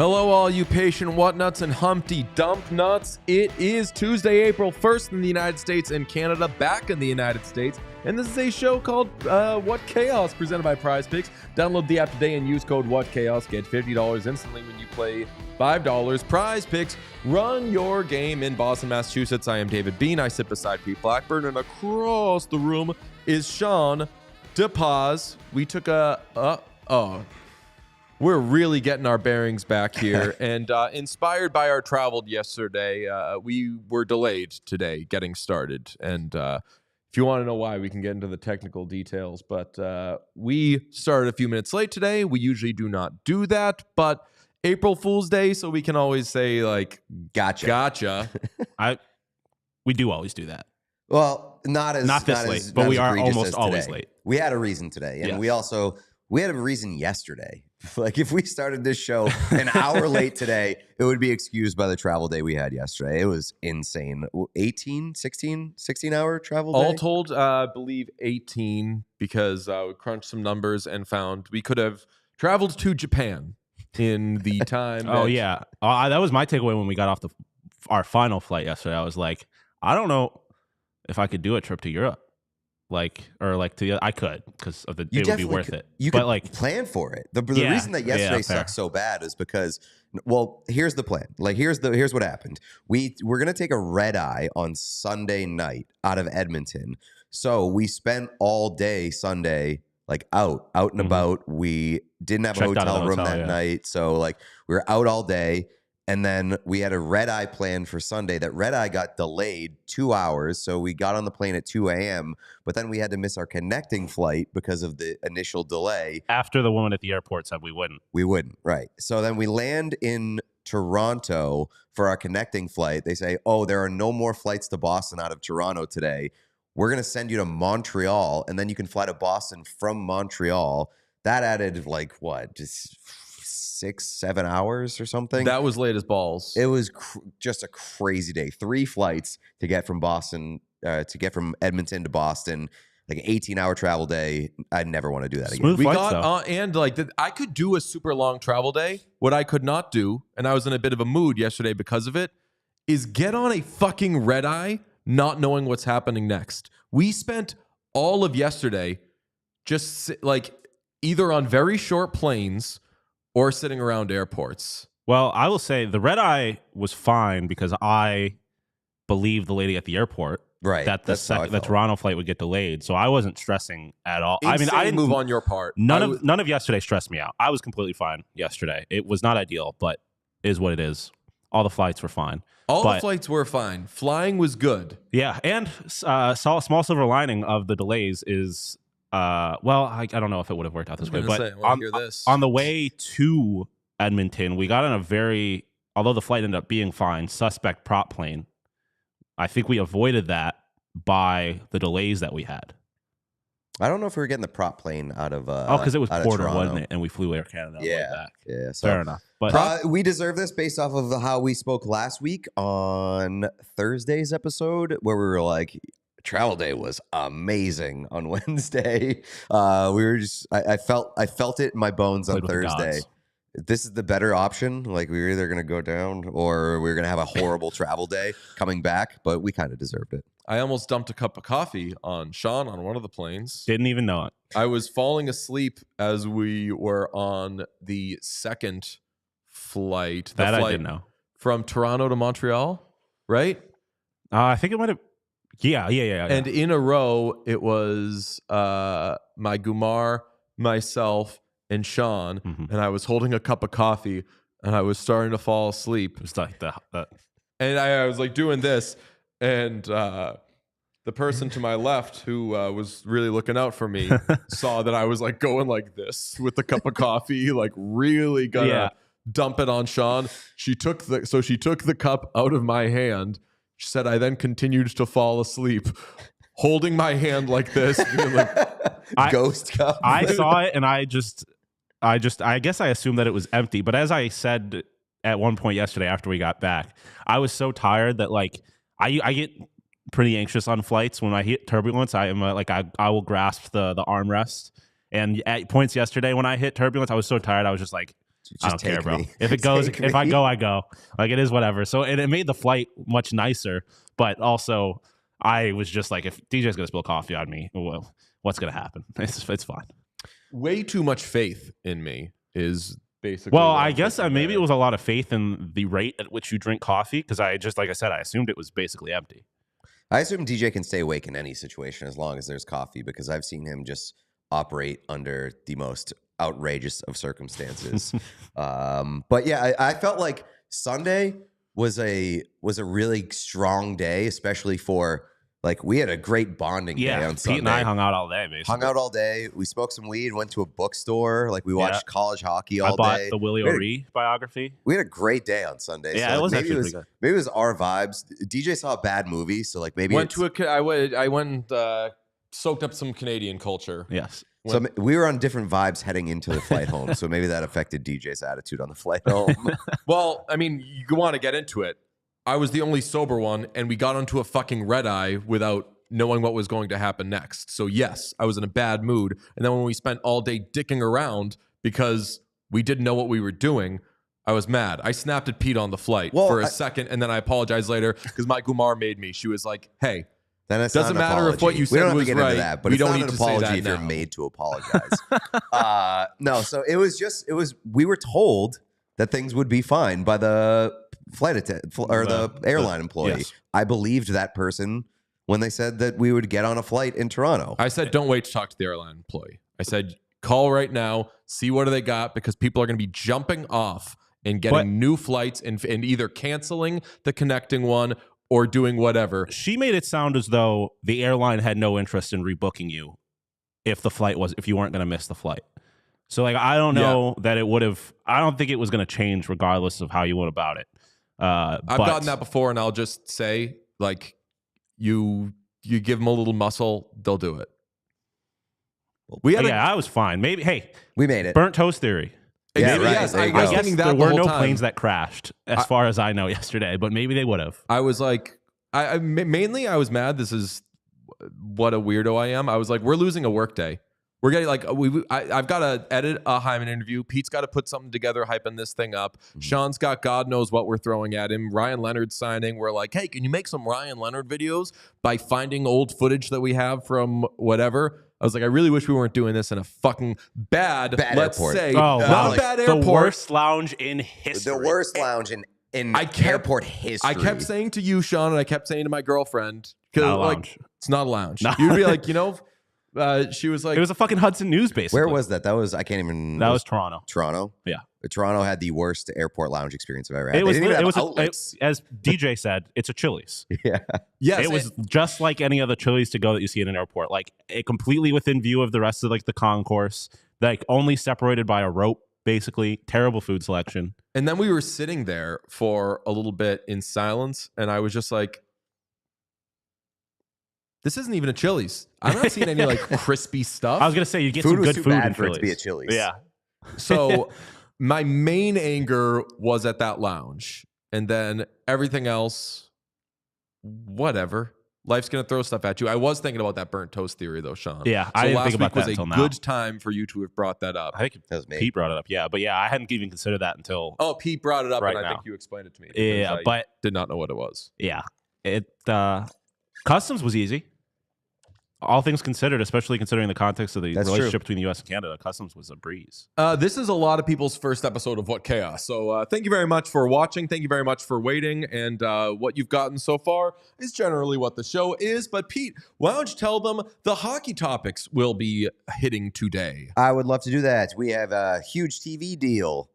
Hello, all you patient whatnuts and Humpty Dump nuts. It is Tuesday, April 1st in the United States and Canada, back in the United States. And this is a show called What Chaos, presented by Prize Picks. Download the app today and use code WhatChaos. Get $50 instantly when you play $5. Prize Picks, run your game in Boston, Massachusetts. I am David Bean. I sit beside Pete Blackburn, and across the room is Sean DePaz. We took we're really getting our bearings back here. And inspired by our travel yesterday, we were delayed today getting started. And if you want to know why, we can get into the technical details. But we started a few minutes late today. We usually do not do that. But April Fool's Day, so we can always say, like, gotcha. We do always do that. Well, not this late, but we are almost always late. We had a reason today. And we had a reason yesterday. Like, if we started this show an hour late today, it would be excused by the travel day we had yesterday. It was insane. 16-hour travel day? All told, I believe 18, because we crunched some numbers and found we could have traveled to Japan in the time. That was my takeaway when we got off our final flight yesterday. I was like, I don't know if I could do a trip to Europe. I could, because it would be worth it. You could plan for it. The reason that yesterday sucked so bad is because, well, here's the plan. Like, here's what happened. We're gonna take a red eye on Sunday night out of Edmonton. So we spent all day Sunday out and about. We didn't have a hotel room that night, so we were out all day. And then we had a red eye plan for Sunday. That red eye got delayed 2 hours. So we got on the plane at 2 a.m. But then we had to miss our connecting flight because of the initial delay. After the woman at the airport said we wouldn't. We wouldn't, right. So then we land in Toronto for our connecting flight. They say, there are no more flights to Boston out of Toronto today. We're going to send you to Montreal, and then you can fly to Boston from Montreal. That added just 6-7 hours or something. That was late as balls. It was just a crazy day. 3 flights to get from Edmonton to Boston, like an 18-hour travel day. I never want to do that again. Smooth flights, I could do a super long travel day. What I could not do, and I was in a bit of a mood yesterday because of it, is get on a fucking red eye not knowing what's happening next. We spent all of yesterday just either on very short planes or sitting around airports. Well, I will say the red eye was fine because I believed the lady at the airport that the Toronto flight would get delayed. So I wasn't stressing at all. I didn't move on your part. None of yesterday stressed me out. I was completely fine yesterday. It was not ideal, but it is what it is. All the flights were fine. The flights were fine. Flying was good. Yeah, and small silver lining of the delays is I don't know if it would have worked out this way, but on the way to Edmonton, we got on although the flight ended up being fine, suspect prop plane. I think we avoided that by the delays that we had. I don't know if we were getting the prop plane out of because it was Porter, wasn't it? And we flew Air Canada back. Yeah, so fair enough. But we deserve this based off of how we spoke last week on Thursday's episode, where we were like, travel day was amazing on Wednesday. I felt it in my bones on Thursday. This is the better option. Like, we were either going to go down or we were going to have a horrible travel day coming back, but we kind of deserved it. I almost dumped a cup of coffee on Sean on one of the planes. Didn't even know it. I was falling asleep as we were on the second flight. I didn't know. From Toronto to Montreal, right? I think it might have. Yeah. And in a row, it was my Gumar, myself, and Sean, and I was holding a cup of coffee, and I was starting to fall asleep. It's like that. And I was like doing this, and the person to my left who was really looking out for me saw that I was like going like this with the cup of coffee, like really gonna dump it on Sean. She took the cup out of my hand. She said I then continued to fall asleep, holding my hand like this, being like ghost cup. I saw it and I guess I assumed that it was empty. But as I said at one point yesterday after we got back, I was so tired that like I get pretty anxious on flights. When I hit turbulence, I am I will grasp the armrest. And at points yesterday when I hit turbulence, I was so tired. I was just like, I don't care, bro. If it goes, if I go, I go. Like, it is whatever. So it made the flight much nicer. But also, I was just like, if DJ's gonna spill coffee on me, well, what's gonna happen? It's fine. Way too much faith in me is basically. Well, I guess maybe it was a lot of faith in the rate at which you drink coffee, because I just, like I said, I assumed it was basically empty. I assume DJ can stay awake in any situation as long as there's coffee, because I've seen him just operate under the most outrageous of circumstances. But yeah, I felt like Sunday was a really strong day, especially for like, we had a great bonding day on Sunday. Pete and I hung out all day, basically. Hung out all day. We smoked some weed, went to a bookstore. Like, we watched college hockey all day. I bought the Willie O'Ree biography. We had a great day on Sunday. Yeah, so it was actually pretty good. Maybe it was our vibes. DJ saw a bad movie, so like maybe I went and soaked up some Canadian culture. Yes. So we were on different vibes heading into the flight home, so maybe that affected DJ's attitude on the flight home. Well, I mean, you want to get into it. I was the only sober one, and we got onto a fucking red eye without knowing what was going to happen next. So yes, I was in a bad mood. And then when we spent all day dicking around because we didn't know what we were doing, I was mad. I snapped at Pete on the flight for a second, and then I apologized later because my Gumar made me. She was like, hey, then it's doesn't matter if what you said was right. That, but we it's don't not need an to apology say that if now. you're made to apologize. No, so it was we were told that things would be fine by the flight attendant or the airline employee. Yes. I believed that person when they said that we would get on a flight in Toronto. I said, don't wait to talk to the airline employee. I said, call right now, see what do they got, because people are going to be jumping off and getting new flights and either canceling the connecting one or doing whatever. She made it sound as though the airline had no interest in rebooking you if you weren't going to miss the flight. So like, I don't know that it would have. I don't think it was going to change regardless of how you went about it. I've gotten that before, and I'll just say, like, you give them a little muscle, they'll do it. I was fine. Maybe, hey, we made it. Burnt toast theory. Yeah, right. Yes, I was thinking that there were no time. planes that crashed, as far as I know, yesterday, but maybe they would have. I was like, mainly I was mad. This is what a weirdo I am. I was like, we're losing a work day. We're getting like I've got to edit a Hyman interview. Pete's got to put something together, hyping this thing up. Sean's got God knows what we're throwing at him. Ryan Leonard signing. We're like, hey, can you make some Ryan Leonard videos by finding old footage that we have from whatever? I was like, I really wish we weren't doing this in a fucking bad let's airport. say, not bad airport. The worst lounge in history. The worst lounge in airport history. I kept saying to you, Sean, and I kept saying to my girlfriend, like, it's not a lounge. No. You'd be like, she was like, it was a fucking Hudson News base. Where was that? That was, I can't even. That was Toronto. Toronto? Yeah. Toronto had the worst airport lounge experience I've ever had. It was as DJ said, it's a Chili's. Yeah. Yes. It was just like any other Chili's to go that you see in an airport, like completely within view of the rest of like the concourse, like only separated by a rope, basically. Terrible food selection. And then we were sitting there for a little bit in silence, and I was just like, this isn't even a Chili's. I'm not seeing any like crispy stuff. I was gonna say you get some good food in for it Chili's. to be a Chili's. Yeah. So my main anger was at that lounge, and then everything else, whatever. Life's gonna throw stuff at you. I was thinking about that burnt toast theory, though, Sean. Yeah, so I didn't last think about week that until was now. a good time for you to have brought that up. I think that was me. Pete brought it up. Yeah, but yeah, I hadn't even considered that until. Oh, Pete brought it up, right and I now. think you explained it to me. Yeah, I but did not know what it was. Yeah, it customs was easy. all things considered, especially considering the context of the relationship between the U.S. and Canada, Customs was a breeze. This is a lot of people's first episode of What Chaos. So thank you very much for watching. Thank you very much for waiting. And what you've gotten so far is generally what the show is. But Pete, why don't you tell them the hockey topics we'll be hitting today? I would love to do that. We have a huge TV deal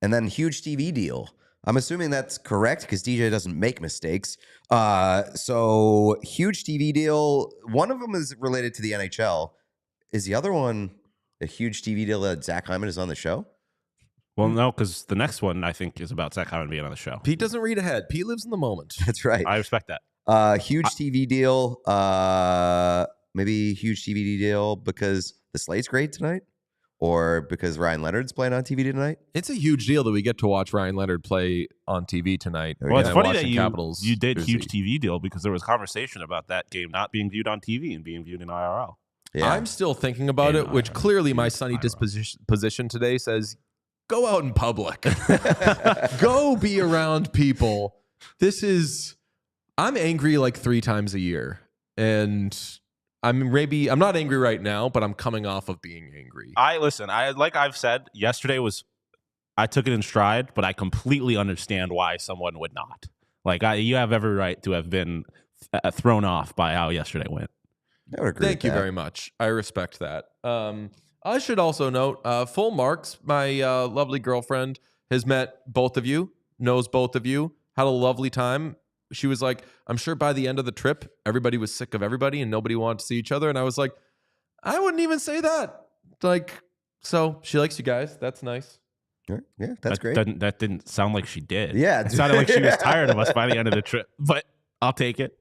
and then huge TV deal. I'm assuming that's correct because DJ doesn't make mistakes. So huge TV deal. One of them is related to the NHL. Is the other one a huge TV deal that Zach Hyman is on the show? Well, no, because the next one I think is about Zach Hyman being on the show. Pete doesn't read ahead. Pete lives in the moment. That's right. I respect that. Huge TV deal. Maybe huge TV deal because the Slate's great tonight. Or because Ryan Leonard's playing on TV tonight? It's a huge deal that we get to watch Ryan Leonard play on TV tonight. Well, it's funny that you did huge TV deal because there was conversation about that game not being viewed on TV and being viewed in IRL. Yeah. I'm still thinking about it, which clearly my sunny disposition today says, go out in public. Go be around people. I'm angry like 3 times a year. And I'm not angry right now, but I'm coming off of being angry. Like I've said, yesterday I took it in stride, but I completely understand why someone would not. Like you have every right to have been thrown off by how yesterday went. I would agree. Thank you very much. I respect that. I should also note, full marks. My lovely girlfriend has met both of you, knows both of you, had a lovely time. She was like, I'm sure by the end of the trip, everybody was sick of everybody and nobody wanted to see each other. And I was like, I wouldn't even say that. So she likes you guys. That's nice. Yeah, that's great. That didn't sound like she did. Yeah. It sounded like she was tired of us by the end of the trip, but I'll take it.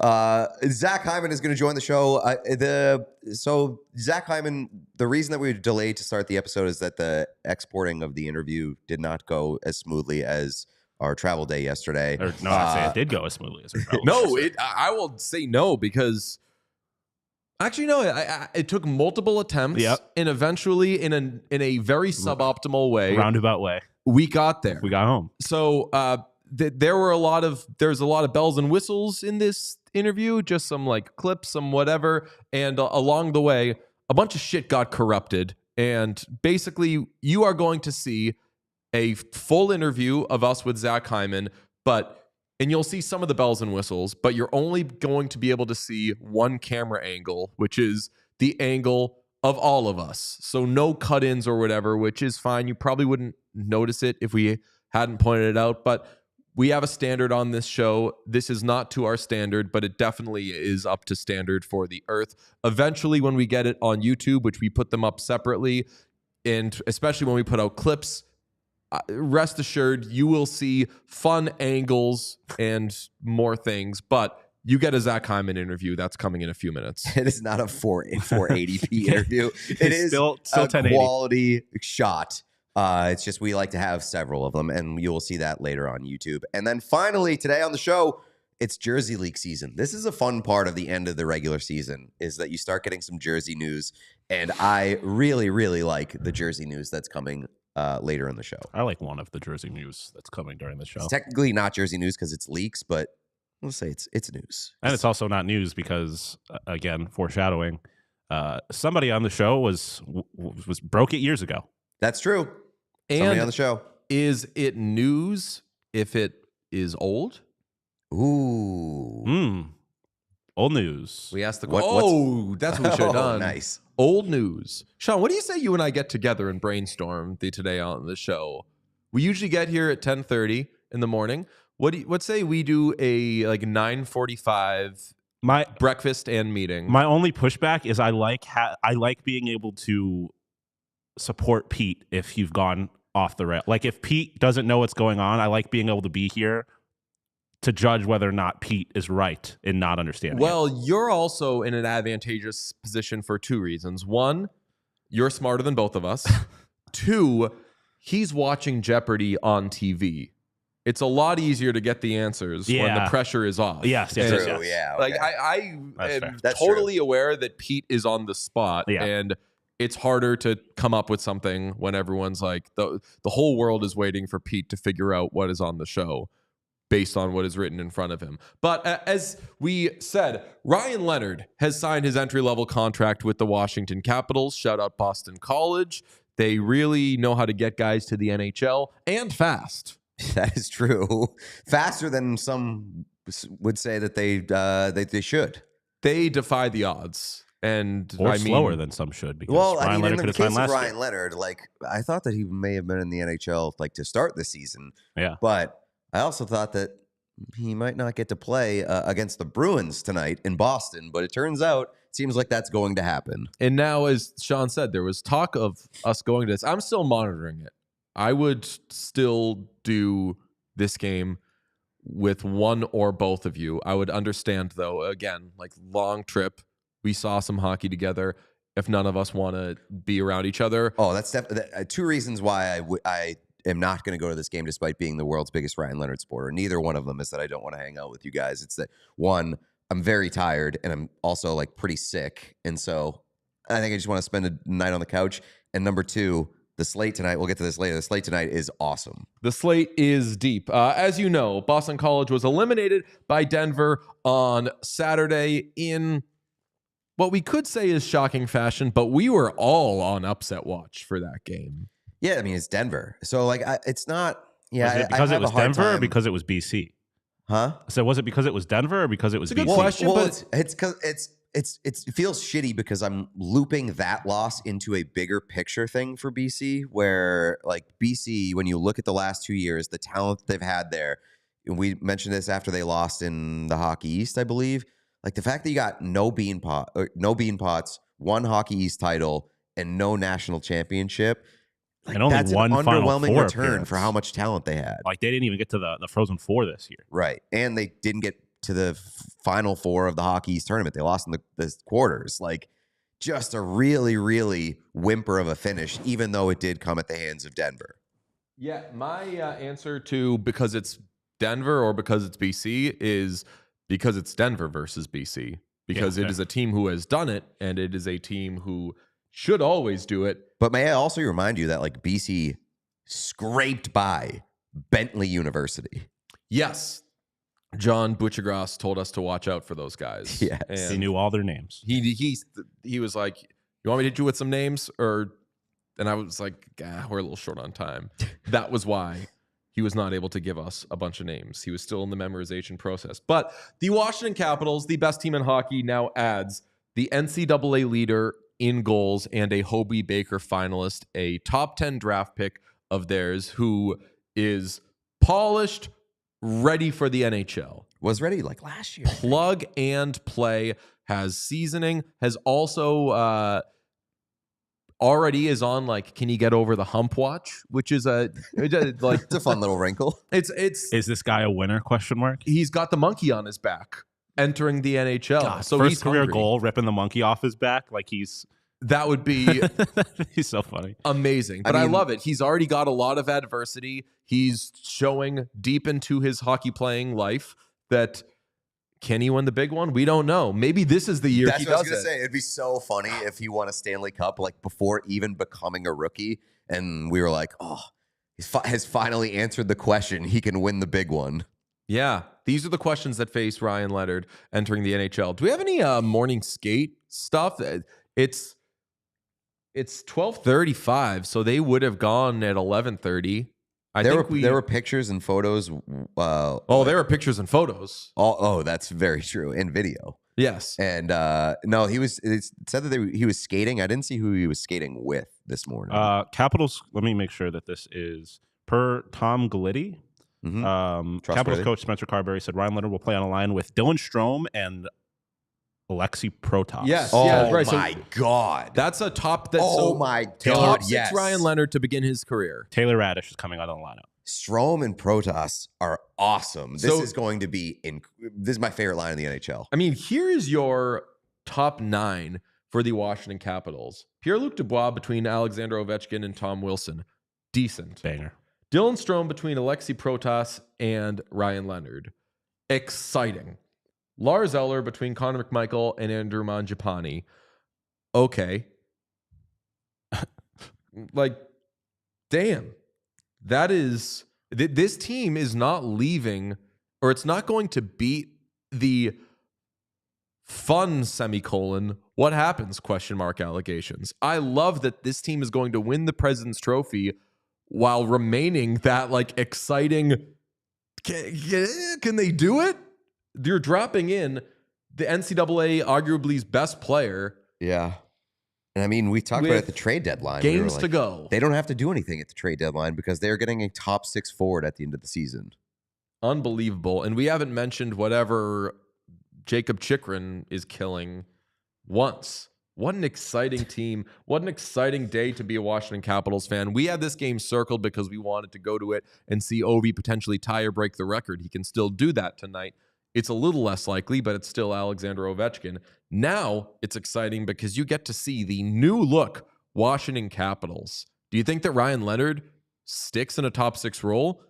Zach Hyman is going to join the show. So Zach Hyman, the reason that we were delayed to start the episode is that the exporting of the interview did not go as smoothly as our travel day yesterday. I'd say it did go as smoothly as our travel day. I will say no because actually no, it took multiple attempts and eventually in a very suboptimal way, roundabout way, we got there. We got home. So there's a lot of bells and whistles in this interview, just some like clips, some whatever, and along the way, a bunch of shit got corrupted, and basically, you are going to see a full interview of us with Zach Hyman, and you'll see some of the bells and whistles, but you're only going to be able to see one camera angle, which is the angle of all of us. So no cut-ins or whatever, which is fine. You probably wouldn't notice it if we hadn't pointed it out, but we have a standard on this show. This is not to our standard, but it definitely is up to standard for the earth. Eventually, when we get it on YouTube, which we put them up separately, and especially when we put out clips, rest assured, you will see fun angles and more things, but you get a Zach Hyman interview. That's coming in a few minutes. It is not a 480p interview. It is still a quality shot. It's just we like to have several of them, and you will see that later on YouTube. And then finally, today on the show, it's Jersey League season. This is a fun part of the end of the regular season, is that you start getting some Jersey news, and I really, really like the Jersey news that's coming later in the show. I like one of the Jersey news that's coming during the show. It's technically not Jersey news because it's leaks, but we'll say it's news. And it's also not news because, again, foreshadowing, somebody on the show was broke it years ago. That's true. Somebody on the show. Is it news if it is old? Ooh. Old news. We asked the question. That's what we should have done. Nice. Old news. Sean, what do you say you and I get together and brainstorm today on the show? We usually get here at 10:30 in the morning. What say we do a 9:45 breakfast and meeting? My only pushback is I like being able to support Pete if you've gone off the rail. Like if Pete doesn't know what's going on, I like being able to be here to judge whether or not Pete is right in not understanding. Well, you're also in an advantageous position for 2 reasons. 1, you're smarter than both of us. 2, he's watching Jeopardy on TV. It's a lot easier to get the answers when the pressure is off. Yes. True. Yeah. Okay. Like I am totally aware that Pete is on the spot, and it's harder to come up with something when everyone's like the whole world is waiting for Pete to figure out what is on the show. based on what is written in front of him. But as we said, Ryan Leonard has signed his entry-level contract with the Washington Capitals. Shout out Boston College. They really know how to get guys to the NHL, and fast. That is true. Faster than some would say that they should. They defy the odds. Or slower than some should, because Ryan Leonard could have signed last year. Ryan Leonard, I thought that he may have been in the NHL to start the season. Yeah. But I also thought that he might not get to play against the Bruins tonight in Boston. But it turns out, it seems like that's going to happen. And now, as Sean said, there was talk of us going to this. I'm still monitoring it. I would still do this game with one or both of you. I would understand, though, again, long trip. We saw some hockey together. If none of us want to be around each other. Oh, that's two reasons why I am not going to go to this game despite being the world's biggest Ryan Leonard supporter. Neither one of them is that I don't want to hang out with you guys. It's that, one, I'm very tired and I'm also pretty sick. And so I think I just want to spend a night on the couch. And number two, the slate tonight, we'll get to this later. The slate tonight is awesome. The slate is deep. As you know, Boston College was eliminated by Denver on Saturday in what we could say is shocking fashion, but we were all on upset watch for that game. Yeah, I mean, it's Denver. So, it's not... Yeah, was it because it was Denver or because it was BC? Huh? So was it because it was Denver or because it was BC? It's a good question, but it's because it feels shitty because I'm looping that loss into a bigger picture thing for BC, where BC, when you look at the last 2 years, the talent they've had there, and we mentioned this after they lost in the Hockey East, I believe. The fact that you got no bean pots, one Hockey East title, and no national championship, and only that's one an underwhelming Final Four return appearance for how much talent they had. They didn't even get to the Frozen Four this year. Right. And they didn't get to the Final Four of the Hockey East tournament. They lost in the quarters. Just a really, really whimper of a finish, even though it did come at the hands of Denver. Yeah, my answer to because it's Denver or because it's BC is because it's Denver versus BC. Because it is a team who has done it, and it is a team who should always do it. But may I also remind you that BC scraped by Bentley University. Yes. John Butchergrass told us to watch out for those guys. Yes. And he knew all their names. He was like, you want me to hit you with some names? And I was like, we're a little short on time. That was why he was not able to give us a bunch of names. He was still in the memorization process. But the Washington Capitals, the best team in hockey, now adds the NCAA leader in goals and a Hobey Baker finalist, a top 10 draft pick of theirs who is polished, ready for the NHL. Was ready last year. Plug and play, has seasoning, has also already is on can you get over the hump watch, which is it's a fun little wrinkle. It's is this guy a winner? ? He's got the monkey on his back entering the NHL. God, so first he's career hungry. goal, ripping the monkey off his back that would be he's so funny. Amazing. But I love it. He's already got a lot of adversity. He's showing deep into his hockey playing life that can he win the big one? We don't know. Maybe this is the year he does it. That's what I was going to say. It'd be so funny if he won a Stanley Cup before even becoming a rookie. And we were like, oh, he has finally answered the question. He can win the big one. Yeah. These are the questions that face Ryan Leonard entering the NHL. Do we have any morning skate stuff? It's 12:35, so they would have gone at 11:30. There were pictures and photos. There were pictures and photos. Oh, that's very true. And video. Yes. And no, it said that he was skating. I didn't see who he was skating with this morning. Capitals, let me make sure that this is per Tom Glitti. Mm-hmm. Capitals coach Spencer Carberry said Ryan Leonard will play on a line with Dylan Strome and Alexei Protas. Yes. Oh, yeah, right. my God. That's a top. My God. Top six yes. Ryan Leonard to begin his career. Taylor Radish is coming out of the lineup. Strome and Protas are awesome. This is going to be this is my favorite line in the NHL. I mean, here is your top 9 for the Washington Capitals. Pierre-Luc Dubois between Alexander Ovechkin and Tom Wilson. Decent. Banger. Dylan Strome between Alexei Protas and Ryan Leonard. Exciting. Lars Eller between Connor McMichael and Andrew Mangiapane. Okay. Damn. That is... This team is not leaving or it's not going to beat the fun what happens ? Allegations. I love that this team is going to win the President's Trophy while remaining that like exciting. Can they do it? You're dropping in the NCAA arguably's best player. Yeah. And I mean, we talked about it at the trade deadline. Games to go. They don't have to do anything at the trade deadline because they're getting a top 6 forward at the end of the season. Unbelievable. And we haven't mentioned whatever Jacob Chychrun is killing once. What an exciting team. What an exciting day to be a Washington Capitals fan. We had this game circled because we wanted to go to it and see Ovi potentially tie or break the record. He can still do that tonight. It's a little less likely, but it's still Alexander Ovechkin. Now it's exciting because you get to see the new look Washington Capitals. Do you think that Ryan Leonard sticks in a top 6 role?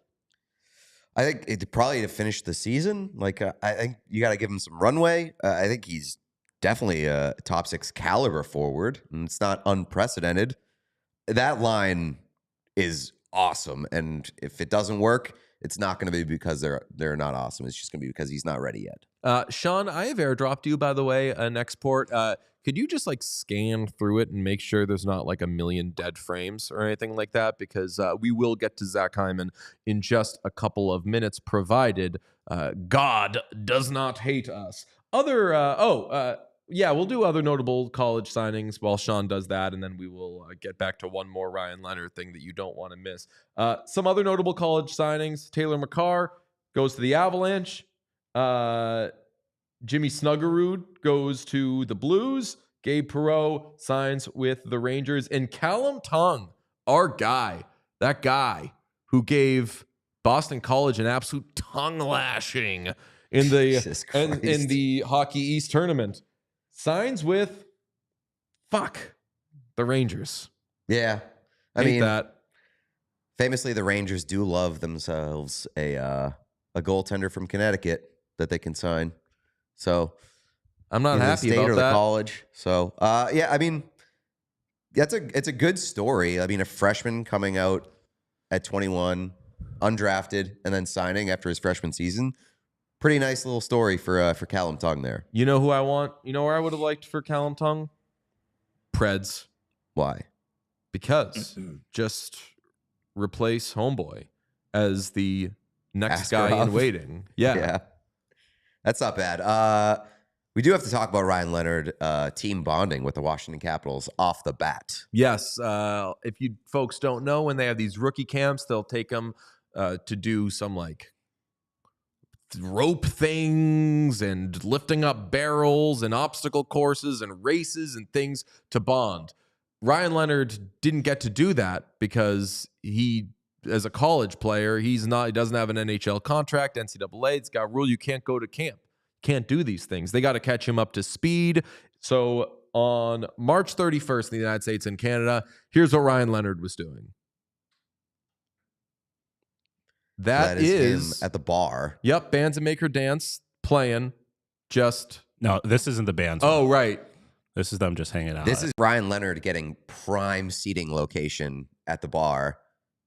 I think it's probably to finish the season. Like, I think you got to give him some runway. I think he's definitely a top 6 caliber forward, and it's not unprecedented. That line is awesome, and if it doesn't work, it's not going to be because they're not awesome. It's just going to be because he's not ready yet. Sean, I have airdropped you, by the way, an export. Could you just like scan through it and make sure there's not like a million dead frames or anything like that? Because we will get to Zach Hyman in just a couple of minutes, provided God does not hate us. Yeah, we'll do other notable college signings while Sean does that, and then we will get back to one more Ryan Leonard thing that you don't want to miss. Some other notable college signings. Taylor McCarr goes to the Avalanche. Jimmy Snuggerud goes to the Blues. Gabe Perreault signs with the Rangers. And Callum Tongue, our guy, that guy who gave Boston College an absolute tongue lashing in the Hockey East tournament, signs with the Rangers. Yeah. I mean, that. Famously, the Rangers do love themselves a goaltender from Connecticut that they can sign. So I'm not happy about or that. The college. So yeah, I mean, it's a good story. I mean, a freshman coming out at 21, undrafted, and then signing after his freshman season. Pretty nice little story for Callum Tongue there. You know who I want? You know where I would have liked for Callum Tongue? Preds. Why? Because just replace Homeboy as the next Askarov. guy in waiting. Yeah. That's not bad. We do have to talk about Ryan Leonard team bonding with the Washington Capitals off the bat. Yes. If you folks don't know, when they have these rookie camps, they'll take them to do some like rope things and lifting up barrels and obstacle courses and races and things to bond. Ryan Leonard didn't get to do that because he, as a college player, he doesn't have an NHL contract. NCAA, it's got a rule you can't go to camp. Can't do these things. They got to catch him up to speed. So on March 31st in the United States and Canada, here's what Ryan Leonard was doing. That is him at the bar. Yep, Bands and Make Her Dance playing. No, this isn't the band's. Oh, right. This is them just hanging out. This is Ryan Leonard getting prime seating location at the bar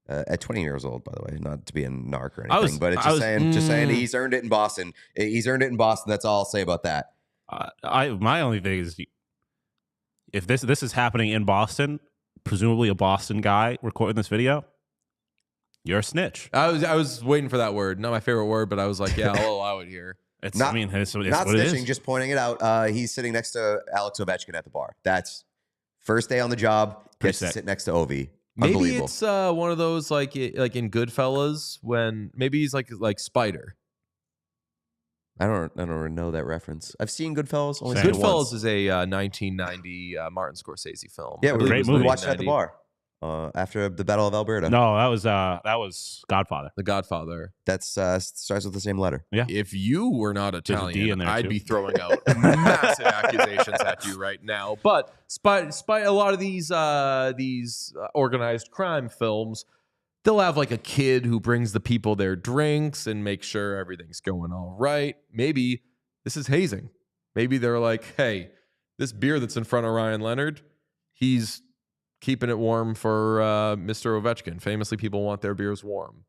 at 20 years old, by the way. Not to be a narc or anything, but it's just saying he's earned it in Boston. He's earned it in Boston. That's all I'll say about that. My only thing is, if this is happening in Boston, presumably a Boston guy recording this video, you're a snitch. I was waiting for that word. Not my favorite word, but I was like, yeah, I'll allow it here. It's not what snitching, it is. just pointing it out. He's sitting next to Alex Ovechkin at the bar. That's first day on the job. Gets to sit next to Ovi. Maybe it's one of those like in Goodfellas when maybe he's like Spider. I don't know that reference. I've seen Goodfellas. Goodfellas is a 1990 Martin Scorsese film. Yeah, great movie. We watched it at the bar. After the Battle of Alberta. No, that was Godfather. The Godfather. That starts with the same letter. Yeah. If you were not Italian, I'd too. be throwing out massive accusations at you right now. But spite a lot of these organized crime films, they'll have like a kid who brings the people their drinks and makes sure everything's going all right. Maybe this is hazing. Maybe they're like, hey, this beer that's in front of Ryan Leonard, he's keeping it warm for Mr. Ovechkin. Famously, people want their beers warm.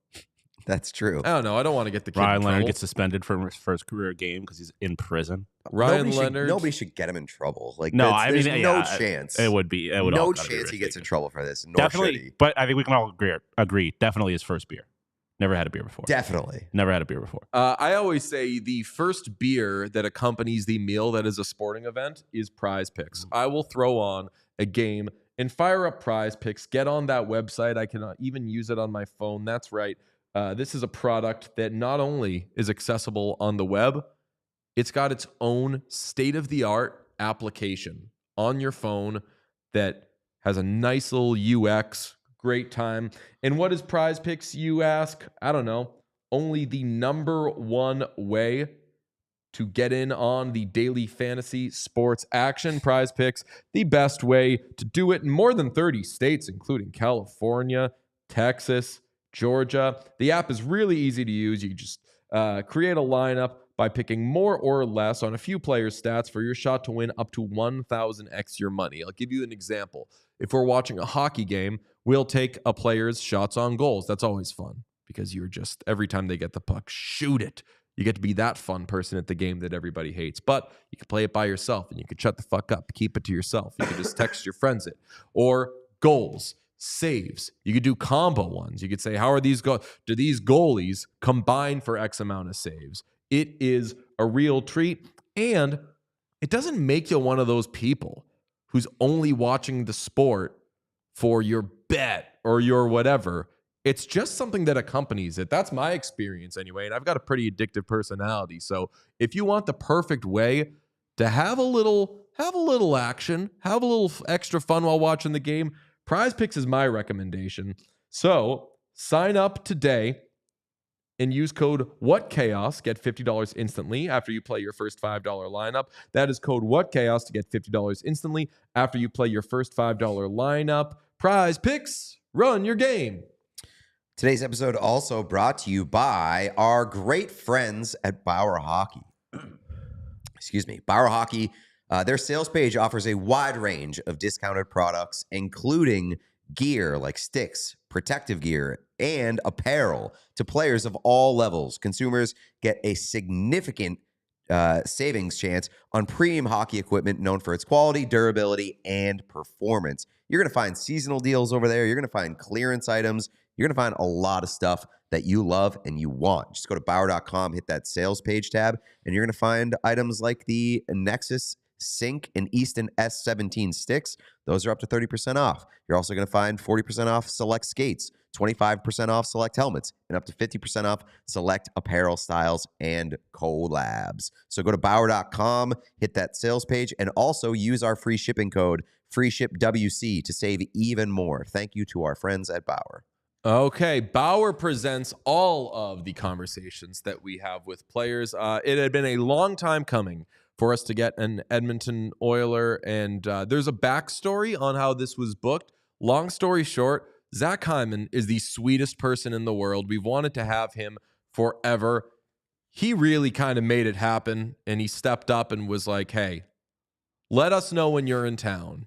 That's true. I don't know. I don't want to get the kid Ryan in Leonard trouble. gets suspended from his first career game because he's in prison. Nobody should get him in trouble. Like, there's no chance. It would be. It would no chance he gets in trouble for this. Definitely, but I think we can all agree. Definitely his first beer. Never had a beer before. Definitely. Never had a beer before. I always say the first beer that accompanies the meal that is a sporting event is Prize Picks. I will throw on a game and fire up Prize Picks. Get on that website. I can even use it on my phone. That's right. This is a product that not only is accessible on the web, it's got its own state-of-the-art application on your phone that has a nice little UX. Great time. And what is Prize Picks, you ask? I don't know. Only the number one way to get in on the daily fantasy sports action. Prize Picks, the best way to do it in more than 30 states, including California, Texas, Georgia. The app is really easy to use. You just create a lineup by picking more or less on a few players' stats for your shot to win up to 1,000x your money. I'll give you an example. If we're watching a hockey game, we'll take a player's shots on goals. That's always fun because you're just, every time they get the puck, shoot it. You get to be that fun person at the game that everybody hates. But you can play it by yourself and you can shut the fuck up. Keep it to yourself. You can just text your friends it. Or goals, saves. You could do combo ones. You could say, how are these do these goalies combine for X amount of saves? It is a real treat. And it doesn't make you one of those people who's only watching the sport for your bet or your whatever. It's just something that accompanies it. That's my experience anyway. And I've got a pretty addictive personality. So if you want the perfect way to have a little action, have a little extra fun while watching the game, Prize Picks is my recommendation. So sign up today and use code WhatChaos. Get $50 instantly after you play your first $5 lineup. That is code WhatChaos to get $50 instantly after you play your first $5 lineup. Prize Picks, run your game. Today's episode also brought to you by our great friends at Bauer Hockey. Excuse me. Bauer Hockey, their sales page offers a wide range of discounted products, including gear like sticks, protective gear, and apparel to players of all levels. Consumers get a significant savings chance on premium hockey equipment known for its quality, durability, and performance. You're going to find seasonal deals over there. You're going to find clearance items. You're going to find a lot of stuff that you love and you want. Just go to Bauer.com, hit that sales page tab, and you're going to find items like the Nexus Sync and Easton S17 sticks. Those are up to 30% off. You're also going to find 40% off select skates, 25% off select helmets, and up to 50% off select apparel styles and collabs. So go to Bauer.com, hit that sales page, and also use our free shipping code, FreeShipWC, to save even more. Thank you to our friends at Bauer. Okay, Bauer presents all of the conversations that we have with players. It had been a long time coming for us to get an Edmonton Oiler, and there's a backstory on how this was booked. Long story short, Zach Hyman is the sweetest person in the world. We've wanted to have him forever. He really kind of made it happen, and he stepped up and was like, hey, let us know when you're in town.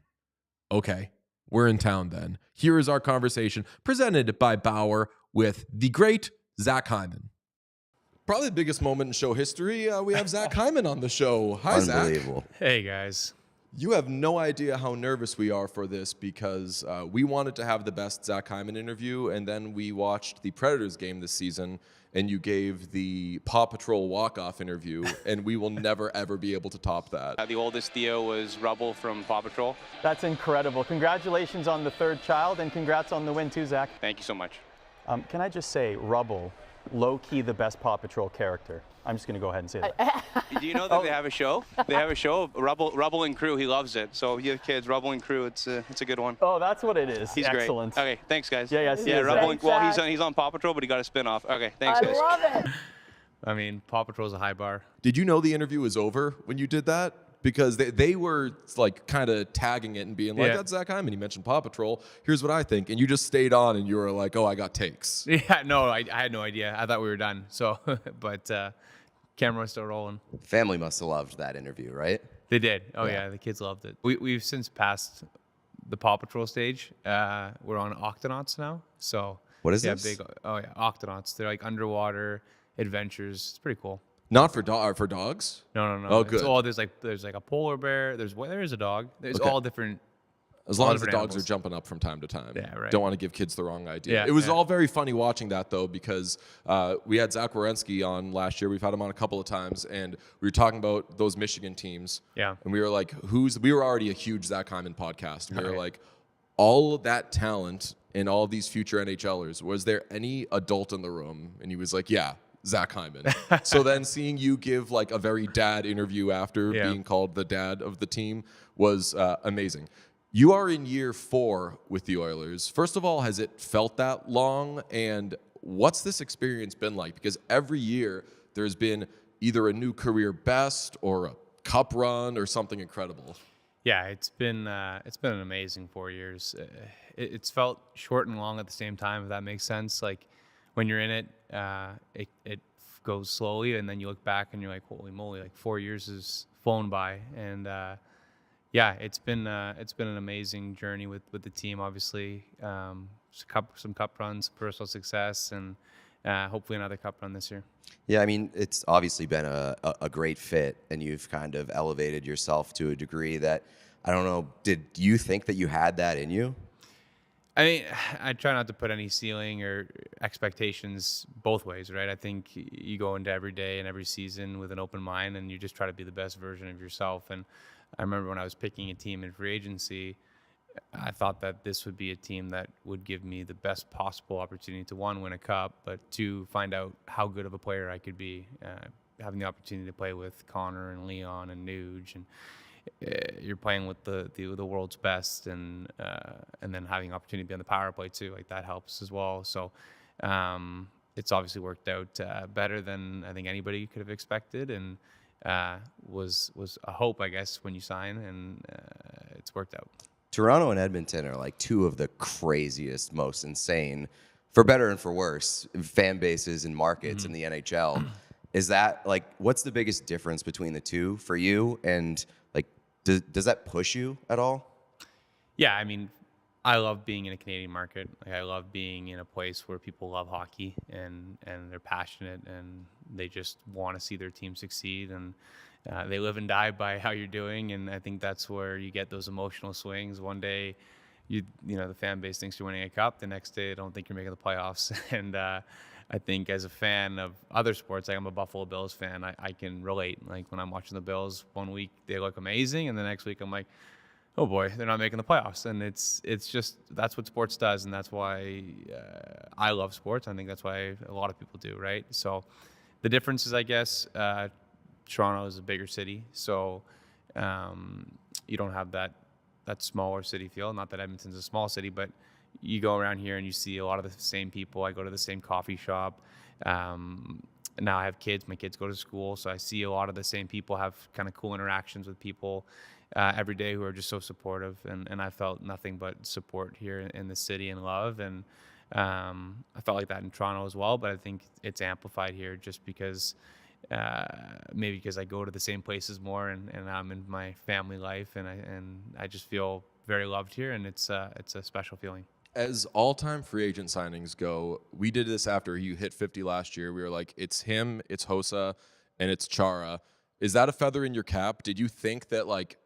Okay, we're in town then. Here is our conversation presented by Bauer with the great Zach Hyman. Probably the biggest moment in show history. We have Zach Hyman on the show. Hi, Unbelievable. Zach. Hey, guys. You have no idea how nervous we are for this because we wanted to have the best Zach Hyman interview, and then we watched the Predators game this season, and you gave the Paw Patrol walk-off interview, and we will never, ever be able to top that. The oldest Theo was Rubble from Paw Patrol. That's incredible. Congratulations on the third child, and congrats on the win too, Zach. Thank you so much. Can I just say, Rubble, low-key the best Paw Patrol character. I'm just going to go ahead and say that. Do you know that they have a show? They have a show, Rubble and Crew. He loves it. So if you have kids, Rubble and Crew, it's a good one. Oh, that's what it is. He's excellent. Great. Okay, thanks, guys. Yeah, Rubble and, well, he's on Paw Patrol, but he got a spin-off. Okay, thanks, guys. I love it. I mean, Paw Patrol's a high bar. Did you know the interview was over when you did that? Because they were like kind of tagging it and being like, that's Zach Hyman. He mentioned Paw Patrol. Here's what I think. And you just stayed on and you were like, oh, I got takes. Yeah, no, I had no idea. I thought we were done. So, but camera was still rolling. Family must have loved that interview, right? They did. Oh, yeah, the kids loved it. We've since passed the Paw Patrol stage. We're on Octonauts now. So What is this? Big. Oh yeah, octonauts. They're like underwater adventures. It's pretty cool. Not for dogs? No. Oh, good. There's like a polar bear. There is a dog. There's all different. As long as the dogs animals are jumping up from time to time. Yeah, right. Don't want to give kids the wrong idea. Yeah, it was all very funny watching that, though, because we had Zach Werenski on last year. We've had him on a couple of times, and we were talking about those Michigan teams. Yeah. And we were like, we were already a huge Zach Hyman podcast. And we were like, all of that talent and all of these future NHLers, was there any adult in the room? And he was like, yeah, Zach Hyman. So then seeing you give like a very dad interview after being called the dad of the team was amazing. You are in year 4 with the Oilers. First of all, has it felt that long? And what's this experience been like? Because every year there's been either a new career best or a cup run or something incredible. Yeah, it's been an amazing 4 years. It's felt short and long at the same time, if that makes sense. Like when you're in it, it goes slowly, and then you look back and you're like, holy moly, like 4 years has flown by. And yeah, it's been an amazing journey with the team. Obviously, some cup runs, personal success, and hopefully another cup run this year. Yeah, I mean, it's obviously been a great fit, and you've kind of elevated yourself to a degree that, I don't know, did you think that you had that in you? I mean, I try not to put any ceiling or expectations both ways, right? I think you go into every day and every season with an open mind, and you just try to be the best version of yourself. And I remember when I was picking a team in free agency, I thought that this would be a team that would give me the best possible opportunity to, 1, win a cup, but 2, find out how good of a player I could be. Having the opportunity to play with Connor and Leon and Nuge, and you're playing with the world's best, and then having the opportunity to be on the power play too, like that helps as well. So it's obviously worked out better than I think anybody could have expected, and was a hope, I guess, when you sign, and it's worked out. Toronto and Edmonton are like 2 of the craziest, most insane, for better and for worse, fan bases and markets in the NHL. Is that like, what's the biggest difference between the 2 for you? And like, does that push you at all? Yeah, I mean, I love being in a Canadian market. Like, I love being in a place where people love hockey and they're passionate and they just want to see their team succeed, and they live and die by how you're doing. And I think that's where you get those emotional swings. One day, you know, the fan base thinks you're winning a cup. The next day, they don't think you're making the playoffs. And I think as a fan of other sports, like I'm a Buffalo Bills fan, I can relate. Like when I'm watching the Bills, one week they look amazing, and the next week I'm like, oh boy, they're not making the playoffs. And it's just, that's what sports does, and that's why I love sports. I think that's why a lot of people do, right? So the difference is, I guess, Toronto is a bigger city, so you don't have that smaller city feel. Not that Edmonton's a small city, but you go around here and you see a lot of the same people. I go to the same coffee shop. Now I have kids. My kids go to school, so I see a lot of the same people, have kind of cool interactions with people every day who are just so supportive. And I felt nothing but support here in the city and love. And I felt like that in Toronto as well, but I think it's amplified here just because maybe because I go to the same places more, and I'm in my family life, and I just feel very loved here, and it's a special feeling. As all-time free agent signings go, we did this after you hit 50 last year. We were like, it's him, it's Hossa, and it's Chara. Is that a feather in your cap? Did you think that, like,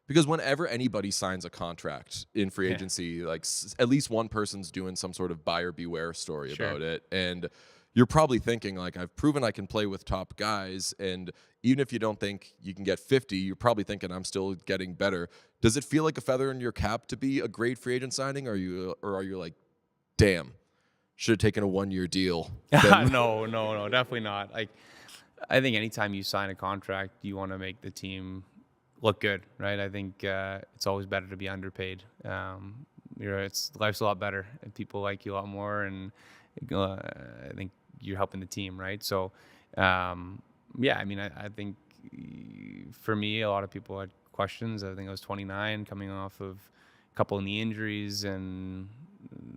because whenever anybody signs a contract in free agency, like at least one person's doing some sort of buyer beware story about it. And you're probably thinking, like, I've proven I can play with top guys, and even if you don't think you can get 50, you're probably thinking I'm still getting better. Does it feel like a feather in your cap to be a great free agent signing, or are you like, damn, should have taken a 1-year deal? No, definitely not. Like, I think anytime you sign a contract, you want to make the team look good, right? I think it's always better to be underpaid. Life's a lot better, and people like you a lot more, and I think you're helping the team, right? So, I mean, I think for me, a lot of people had questions. I think I was 29, coming off of a couple of knee injuries, and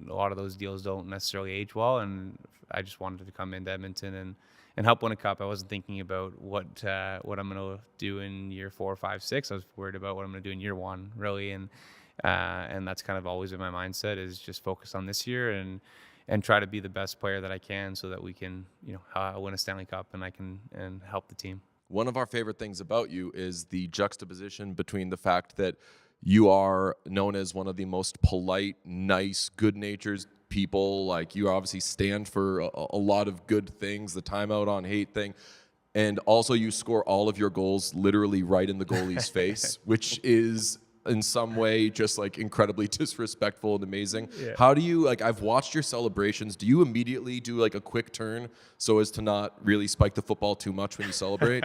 a lot of those deals don't necessarily age well. And I just wanted to come into Edmonton and help win a cup. I wasn't thinking about what I'm going to do in year 4, 5, 6. I was worried about what I'm going to do in year 1, really. And And that's kind of always been my mindset, is just focus on this year and try to be the best player that I can, so that we can, win a Stanley Cup and I can help the team. One of our favorite things about you is the juxtaposition between the fact that you are known as one of the most polite, nice, good-natured people. Like, you obviously stand for a lot of good things, the timeout on hate thing. And also you score all of your goals literally right in the goalie's face, which is in some way just like incredibly disrespectful and amazing. Yeah. How do you, like, I've watched your celebrations. Do you immediately do like a quick turn so as to not really spike the football too much when you celebrate?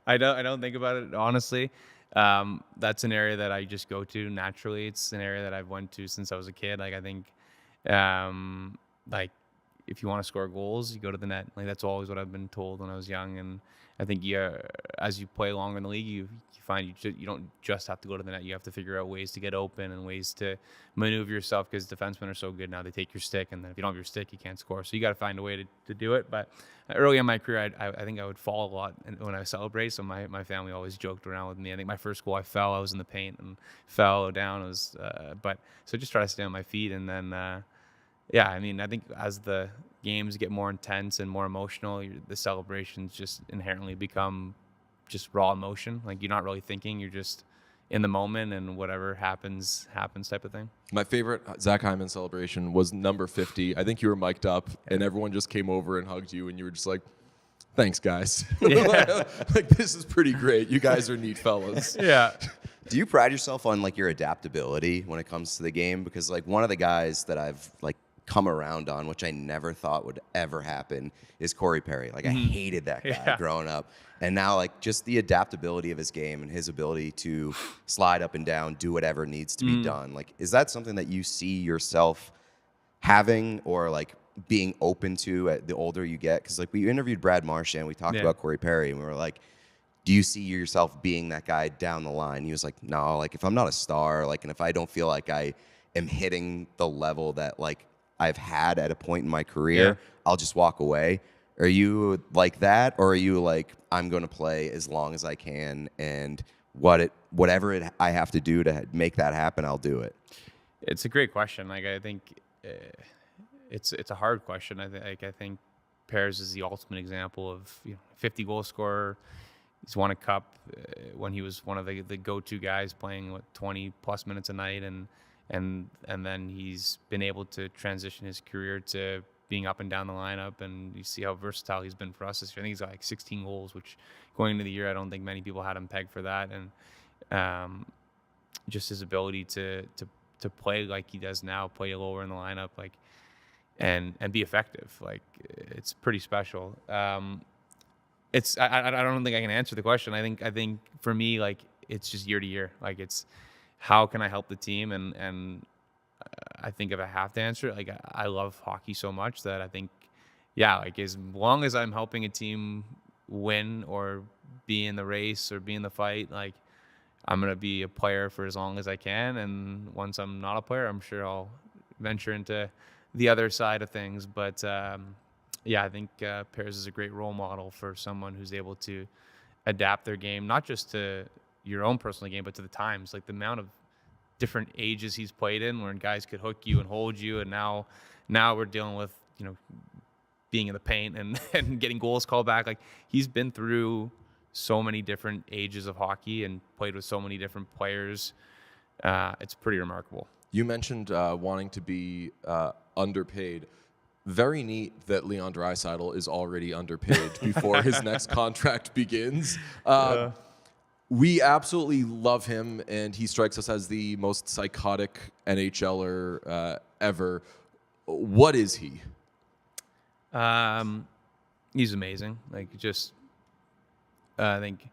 I don't think about it, honestly. That's an area that I just go to naturally. It's an area that I've went to since I was a kid. Like, I think, like, if you want to score goals, you go to the net. Like, that's always what I've been told when I was young. And I think as you play longer in the league, you find you don't just have to go to the net. You have to figure out ways to get open and ways to maneuver yourself, because defensemen are so good now. They take your stick, and then if you don't have your stick, you can't score. So you got to find a way to do it. But early in my career, I think I would fall a lot when I celebrate. So my family always joked around with me. I think my first goal, I was in the paint and fell down. It was, so just try to stay on my feet. And then, I mean, I think as the games get more intense and more emotional, the celebrations just inherently become just raw emotion. Like, you're not really thinking, you're just in the moment, and whatever happens type of thing. My favorite Zach Hyman celebration was number 50. I think you were mic'd up, and everyone just came over and hugged you, and you were just like, thanks, guys. Yeah. Like, this is pretty great. You guys are neat fellas. Yeah. Do you pride yourself on, like, your adaptability when it comes to the game? Because, like, one of the guys that I've, like, come around on, which I never thought would ever happen, is Corey Perry. Like, I hated that guy growing up. And now, like, just the adaptability of his game and his ability to slide up and down, do whatever needs to be done. Like, is that something that you see yourself having, or, like, being open to the older you get? Because, like, we interviewed Brad Marchand, we talked about Corey Perry, and we were like, do you see yourself being that guy down the line? He was like, no, like, if I'm not a star, like, and if I don't feel like I am hitting the level that, like, I've had at a point in my career, I'll just walk away. Are you like that, or are you like, I'm going to play as long as I can, and whatever I have to do to make that happen, I'll do it? It's a great question. Like, I think it's a hard question. I think Pears is the ultimate example of 50 goal scorer. He's won a cup when he was one of the go-to guys, playing 20 plus minutes a night, and then he's been able to transition his career to being up and down the lineup, and you see how versatile he's been for us this year. I think he's got like 16 goals, which going into the year, I don't think many people had him pegged for that. And just his ability to play like he does now, play lower in the lineup, like, and be effective. Like, it's pretty special. I don't think I can answer the question. I think for me, like, it's just year to year. Like, it's how can I help the team, and I think if I have to answer it, like, I love hockey so much that I think, like, as long as I'm helping a team win or be in the race or be in the fight, like, I'm going to be a player for as long as I can. And once I'm not a player, I'm sure I'll venture into the other side of things. But I think Pears is a great role model for someone who's able to adapt their game, not just to your own personal game, but to the times. Like, the amount of different ages he's played in, where guys could hook you and hold you, and now we're dealing with being in the paint and getting goals called back. Like, he's been through so many different ages of hockey and played with so many different players. It's pretty remarkable. You mentioned wanting to be underpaid. Very neat that Leon Draisaitl is already underpaid before his next contract begins. We absolutely love him, and he strikes us as the most psychotic NHLer ever. What is he? He's amazing. Like, just, I think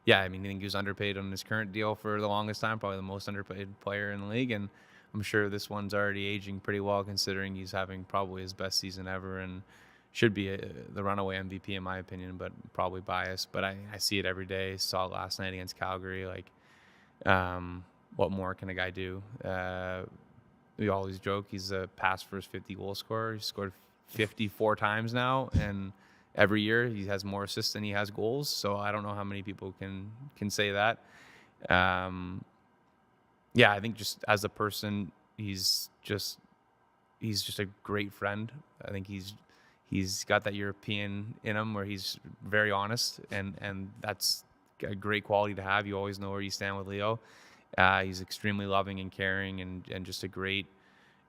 he was underpaid on his current deal for the longest time, probably the most underpaid player in the league, and I'm sure this one's already aging pretty well, considering he's having probably his best season ever and should be the runaway MVP in my opinion, but probably biased. But I see it every day. Saw it last night against Calgary. Like, what more can a guy do? We always joke he's a pass first 50 goal scorer. He's scored 54 times now, and every year he has more assists than he has goals. So I don't know how many people can say that. yeah, I think just as a person, he's just a great friend. I think he's got that European in him where he's very honest, and that's a great quality to have. You always know where you stand with Leo. He's extremely loving and caring, and just a great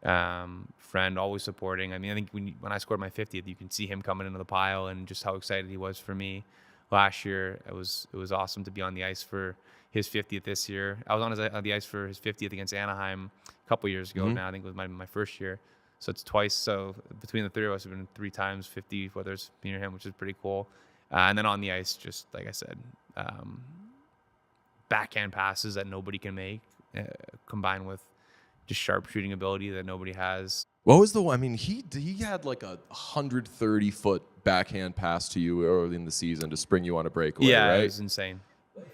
friend, always supporting. I mean, I think when I scored my 50th, you can see him coming into the pile and just how excited he was for me last year. It was awesome to be on the ice for his 50th this year. I was on the ice for his 50th against Anaheim a couple years ago now. I think it was my first year. So it's twice. So between the three of us, have been 3 times 50, whether it's me or him, which is pretty cool. And then on the ice, just like I said, backhand passes that nobody can make, combined with just sharp shooting ability that nobody has. What was the one? I mean, he had like a 130-foot backhand pass to you early in the season to spring you on a breakaway, yeah, right? It was insane.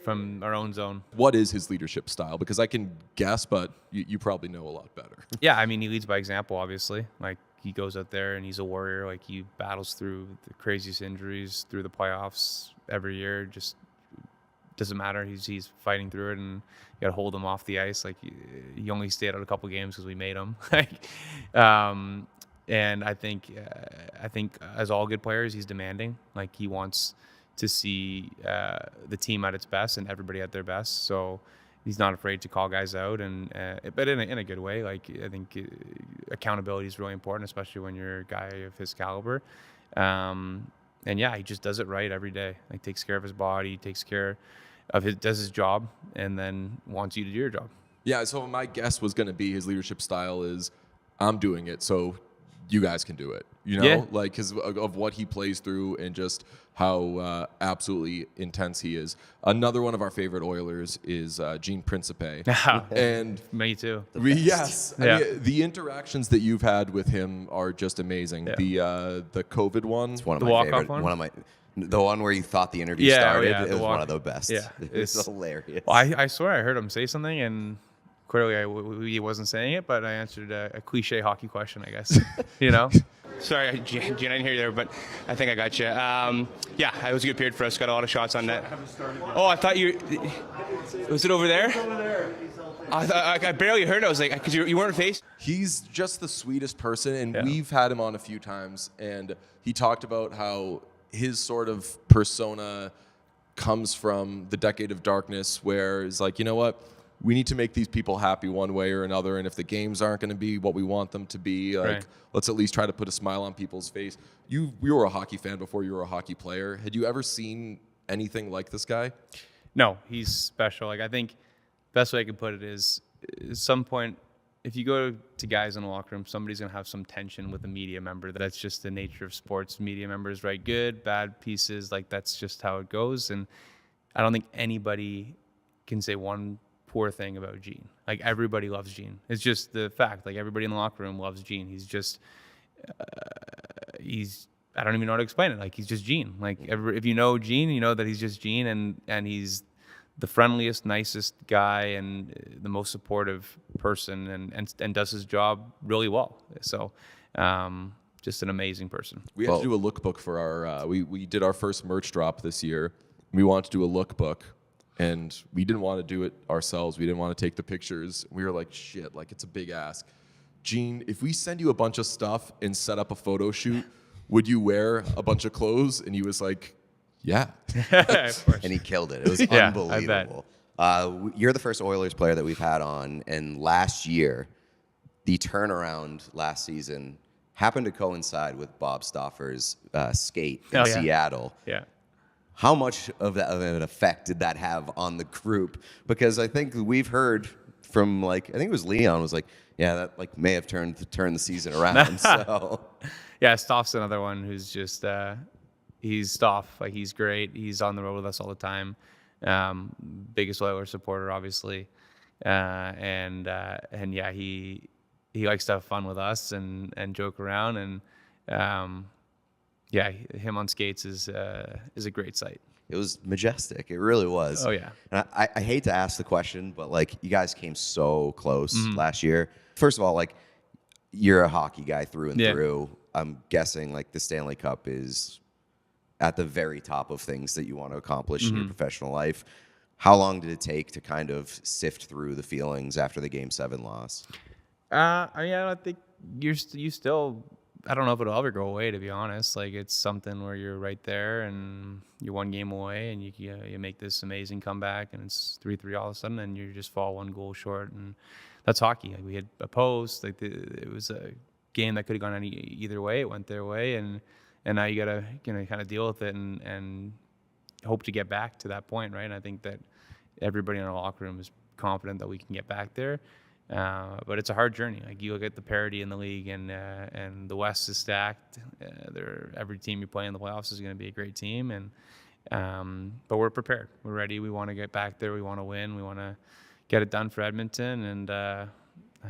From our own zone. What is his leadership style? Because I can guess, but you probably know a lot better. Yeah, I mean, he leads by example, obviously. Like, he goes out there and he's a warrior. Like, he battles through the craziest injuries through the playoffs every year. Just doesn't matter. He's fighting through it, and you got to hold him off the ice. Like, he only stayed out a couple games because we made him. And I think as all good players, he's demanding. Like, he wants to see the team at its best and everybody at their best. So he's not afraid to call guys out, and but in a good way. Like, I think accountability is really important, especially when you're a guy of his caliber. And yeah, he just does it right every day. Like, takes care of his body, does his job, and then wants you to do your job. Yeah. So my guess was going to be his leadership style is, I'm doing it, so you guys can do it. You know, Yeah. like because of what he plays through and just how absolutely intense he is. Another one of our favorite Oilers is Gene Principe. And me too. Yes. Yeah. I mean, the interactions that you've had with him are just amazing. Yeah. The COVID one. It's one of The my walk-off favorite. one? The one where you thought the interview started. Yeah, it was one of the best. Yeah, It's hilarious. Well, I swear I heard him say something, and clearly he wasn't saying it, but I answered a cliche hockey question, I guess. You know? Sorry, Gene, I didn't hear you there, but I think I got you. Yeah, it was a good period for us. Got a lot of shots on net. Oh, I thought you... Was it over there? I barely heard it. I was like, because you weren't faced. He's just the sweetest person, and Yeah. we've had him on a few times, and he talked about how his sort of persona comes from the decade of darkness, where it's like, you know what? We need to make these people happy one way or another, and if the games aren't going to be what we want them to be, like, Right. let's at least try to put a smile on people's face. You were a hockey fan before you were a hockey player. Had you ever seen anything like this guy? No, he's special. Like, I think best way I could put it is, at some point, if you go to guys in the locker room, somebody's going to have some tension with a media member. That's just the nature of sports. Media members write good, bad pieces. Like, that's just how it goes. And I don't think anybody can say one poor thing about Gene. Like, everybody loves Gene. It's just the fact. Like, everybody in the locker room loves Gene. He's just, I don't even know how to explain it. Like, he's just Gene. Like, if you know Gene, you know that he's just Gene, and he's the friendliest, nicest guy and the most supportive person, and does his job really well. So, just an amazing person. We had to do a lookbook for our, we did our first merch drop this year. We wanted to do a lookbook, and we didn't want to do it ourselves. We didn't want to take the pictures. We were like, shit, like, it's a big ask. Gene, if we send you a bunch of stuff and set up a photo shoot, would you wear a bunch of clothes? And he was like, yeah. Of course. And he killed it. It was Yeah, unbelievable. You're the first Oilers player that we've had on, and last year, the turnaround last season happened to coincide with Bob Stauffer's skate in Seattle. Yeah. How much of an effect did that have on the group? Because I think we've heard from, like, I think it was Leon was like, yeah, that like may have turned the season around. So Yeah, Stoff's another one who's just he's Stoff. Like, he's great. He's on the road with us all the time. Biggest Oilers supporter, obviously, and yeah, he likes to have fun with us and joke around, and yeah, him on skates is a great sight. it was majestic. It really was. Oh yeah. And I hate to ask the question, but like, you guys came so close last year. First of all, like, you're a hockey guy through and through. I'm guessing like the Stanley Cup is at the very top of things that you want to accomplish in your professional life. How long did it take to kind of sift through the feelings after the Game 7 loss? I mean, I don't think you still. I don't know if it'll ever go away, to be honest. Like, it's something where you're right there and you're one game away, and you make this amazing comeback, and it's 3-3 all of a sudden, and you just fall one goal short, and that's hockey. Like, we had a post. Like, it was a game that could have gone either way. It went their way, and now you gotta kind of deal with it and hope to get back to that point, right? And I think that everybody in our locker room is confident that we can get back there. But it's a hard journey. Like, you look at the parity in the league, and the West is stacked. Every team you play in the playoffs is going to be a great team, but we're prepared. We're ready. We want to get back there. We want to win. We want to get it done for Edmonton, and I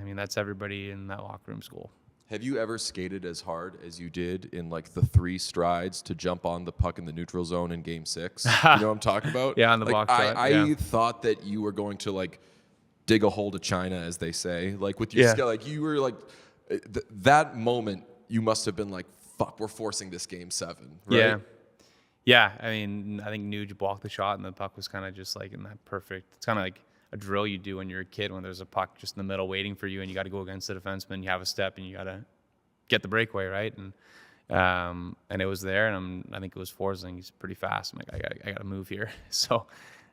mean, that's everybody in that locker room's goal. Have you ever skated as hard as you did in like the 3 strides to jump on the puck in the neutral zone in Game 6? You know what I'm talking about? Yeah, on the like, box shot. I thought that you were going to like dig a hole to China, as they say. Like with your skill, like you were like that moment. You must have been like, "Fuck, we're forcing this Game 7." Right? Yeah. I mean, I think Nuge blocked the shot, and the puck was kind of just like in that perfect. It's kind of like a drill you do when you're a kid, when there's a puck just in the middle waiting for you, and you got to go against the defenseman. You have a step, and you got to get the breakaway, right? And it was there, and I think it was Forsling. He's pretty fast. I'm like, I got to move here. So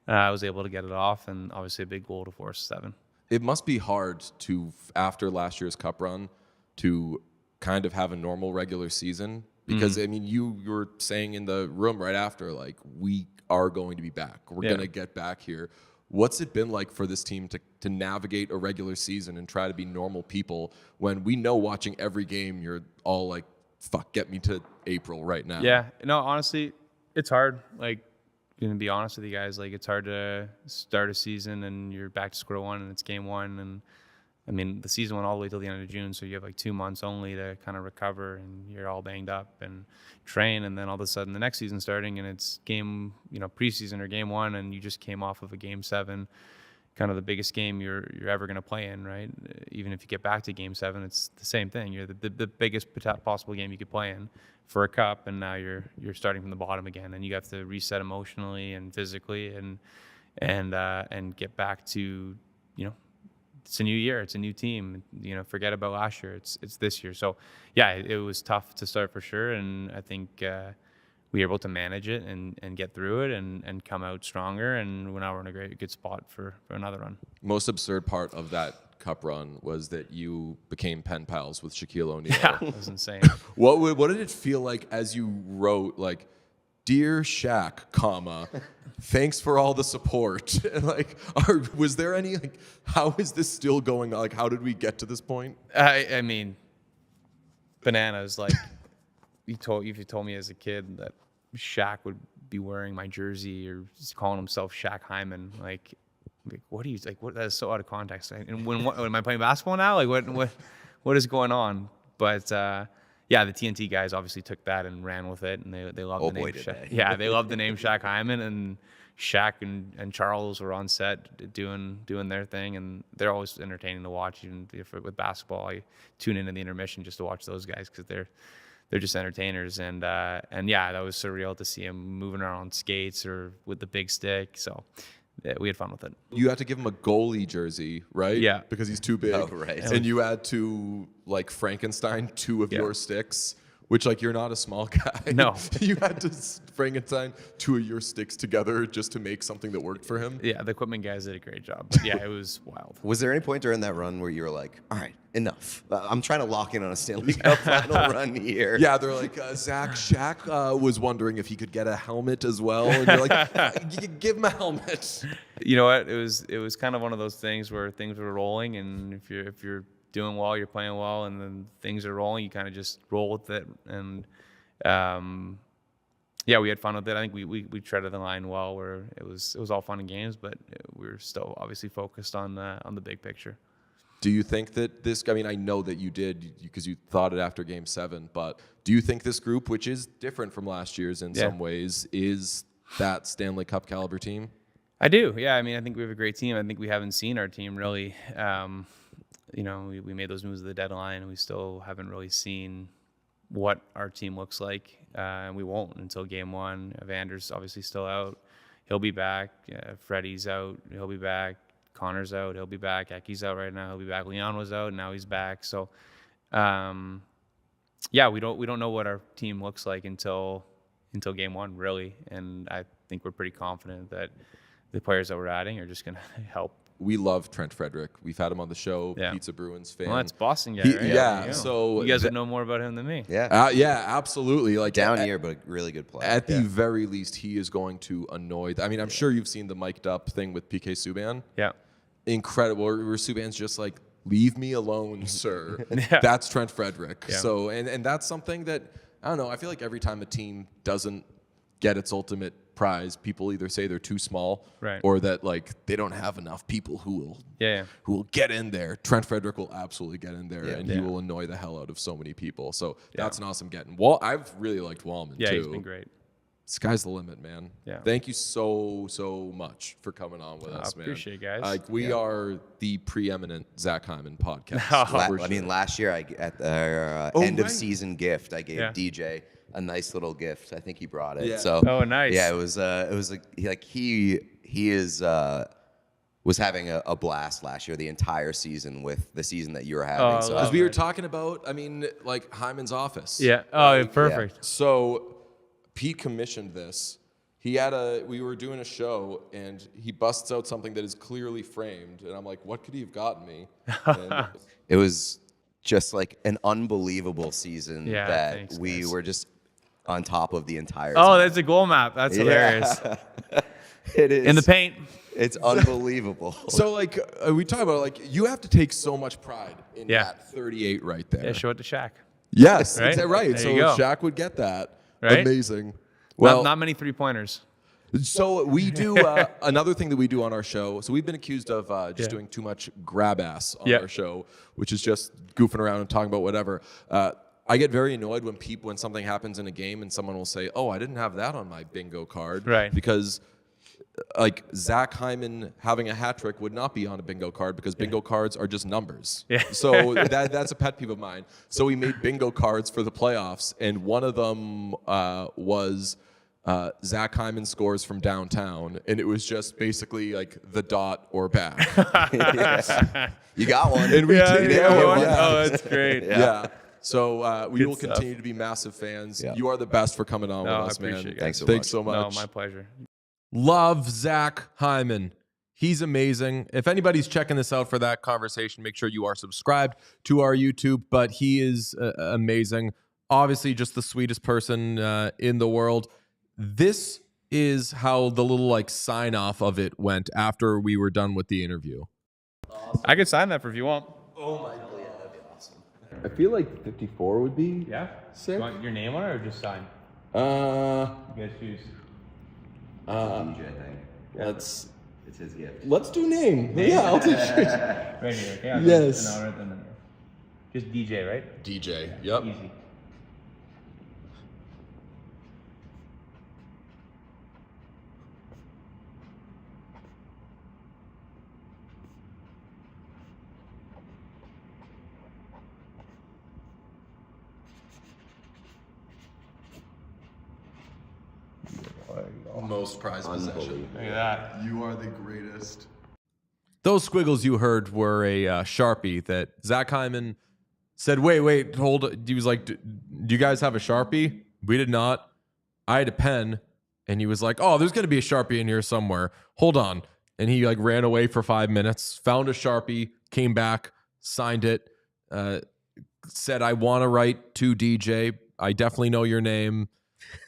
I was able to get it off, and obviously a big goal to force 7. It must be hard to, after last year's Cup run, to kind of have a normal regular season, because I mean, you were saying in the room right after, like, we are going to be back. We're going to get back here. What's it been like for this team to navigate a regular season and try to be normal people when we know watching every game you're all like, fuck, get me to April right now? Yeah, no, honestly, it's hard. Like, going to be honest with you guys, like, it's hard to start a season and you're back to square one and it's Game 1. And I mean, the season went all the way till the end of June, so you have like 2 months only to kind of recover, and you're all banged up and train, and then all of a sudden the next season starting, and it's preseason or Game 1, and you just came off of a Game 7, kind of the biggest game you're ever going to play in, right? Even if you get back to Game 7, it's the same thing. You're the biggest possible game you could play in for a cup, and now you're starting from the bottom again, and you have to reset emotionally and physically, and get back to, it's a new year, it's a new team. Forget about last year. It's this year. So yeah, it was tough to start for sure, and I think we were able to manage it and get through it and come out stronger. And now we're in a good spot for another run. Most absurd part of that Cup run was that you became pen pals with Shaquille O'Neal. Yeah, it was insane. What did it feel like as you wrote, like, "Dear Shaq, thanks for all the support"? Like, was there any, like, how is this still going on? Like, how did we get to this point? I mean, bananas. Like, if you told me as a kid that Shaq would be wearing my jersey or just calling himself Zach Hyman, like what are you, like, what, that is so out of context. And when am I playing basketball now? Like, what is going on? But yeah, the TNT guys obviously took that and ran with it, and they loved the name Shaq. Yeah, they loved the name Zach Hyman, and Shaq and Charles were on set doing their thing, and they're always entertaining to watch. Even with basketball, I tune into the intermission just to watch those guys because they're just entertainers. And yeah, that was surreal to see him moving around on skates or with the big stick. So yeah, we had fun with it. You had to give him a goalie jersey, right? Yeah. Because he's too big. Oh, right. And you had to, like, Frankenstein 2 of your sticks, which, like, you're not a small guy. No. You had to Frankenstein 2 of your sticks together just to make something that worked for him. Yeah, the equipment guys did a great job. But yeah, it was wild. Was there any point during that run where you were like, all right, enough? I'm trying to lock in on a Stanley Cup final run here. Yeah, they're like, Zach, Shaq was wondering if he could get a helmet as well. And you're like, give him a helmet. You know what? It was kind of one of those things where things were rolling, and if you're doing well, you're playing well, and then things are rolling, you kind of just roll with it. And yeah, we had fun with it. I think we treaded the line well, where it was all fun and games, but we were still obviously focused on the big picture. Do you think that this, I mean, I know that you did because you thought it after Game 7, but do you think this group, which is different from last year's in some ways, is that Stanley Cup caliber team? I do. Yeah. I mean, I think we have a great team. I think we haven't seen our team really. We made those moves at the deadline, and we still haven't really seen what our team looks like. And we won't until Game 1. Vander's obviously still out. he'll be back. Freddie's out, he'll be back. Connor's out, he'll be back. Eki's out right now, he'll be back. Leon was out, now he's back. So, yeah, we don't know what our team looks like until game one, really. And I think we're pretty confident that the players that we're adding are just going to help. We love Trent Frederick. We've had him on the show. Yeah. Pizza Bruins fan. Well, that's Boston guy, right? Yeah. So you guys would know more about him than me. Yeah. Yeah, absolutely. Like down here, but a really good player. At the very least, he is going to annoy. I mean, I'm sure you've seen the mic'd up thing with PK Subban. Yeah. Incredible. Where Subban's just like, leave me alone, sir. Yeah. That's Trent Frederick. Yeah. So, and that's something that, I don't know, I feel like every time a team doesn't get its ultimate prize, people either say they're too small, right, or that like they don't have enough people who will get in there. Trent Frederick will absolutely get in there, and he will annoy the hell out of so many people. So that's an awesome getting. I've really liked Wallman too. Yeah, he's been great. Sky's the limit, man. Yeah. Thank you so much for coming on with us, man. I appreciate it, guys. Like we are the preeminent Zach Hyman podcast. I mean, last year at the end of season gift, I gave DJ a nice little gift. I think he brought it. Yeah. So nice. Yeah, it was like he was having a blast last year, the entire season with the season that you were having. So as we were talking about, I mean, like Hyman's office. Yeah. Oh, perfect. Yeah. So Pete commissioned this. We were doing a show and he busts out something that is clearly framed, and I'm like, what could he have gotten me? And it was just like an unbelievable season that we were just on top of the entire time. That's a goal map. That's hilarious. It is. In the paint. It's unbelievable. So, like, we talk about, like, you have to take so much pride in that 38 right there. Yeah, show it to Shaq. Yes, right? Right. There So you go. Shaq would get that. Right? Amazing. Well, not many 3-pointers. So we do another thing that we do on our show. So we've been accused of just doing too much grab ass on our show, which is just goofing around and talking about whatever. I get very annoyed when something happens in a game and someone will say, "Oh, I didn't have that on my bingo card," right? Because like Zach Hyman having a hat trick would not be on a bingo card because bingo cards are just numbers. Yeah. So that's a pet peeve of mine. So we made bingo cards for the playoffs, and one of them was Zach Hyman scores from downtown, and it was just basically like the dot or back. You got one. And we did. Oh, that's great. Yeah. So we Good will stuff. continue to be massive fans. Yeah. You are the best for coming on with us, I man. appreciate it, Thanks guys. so much. Thanks so much. No, my pleasure. Love Zach Hyman. He's amazing. If anybody's checking this out for that conversation, make sure you are subscribed to our YouTube. But he is amazing. Obviously, just the sweetest person in the world. This is how the little like sign off of it went after we were done with the interview. Awesome. I could sign that for if you want. Oh my God, yeah, that'd be awesome. I feel like 54 would be sick. You want your name on it or just sign? You guys choose. DJ thing. Let's It's his gift. let's do name. Yeah, I'll take Right here. Okay. Yes. Just DJ, right? DJ. Yep. Easy. Most prized possession. Look at that. You are the greatest. Those squiggles you heard were a Sharpie that Zach Hyman said, wait, hold. He was like, do you guys have a Sharpie? We did not. I had a pen. And he was like, oh, there's going to be a Sharpie in here somewhere. Hold on. And he like ran away for 5 minutes, found a Sharpie, came back, signed it, said, I want to write to DJ. I definitely know your name.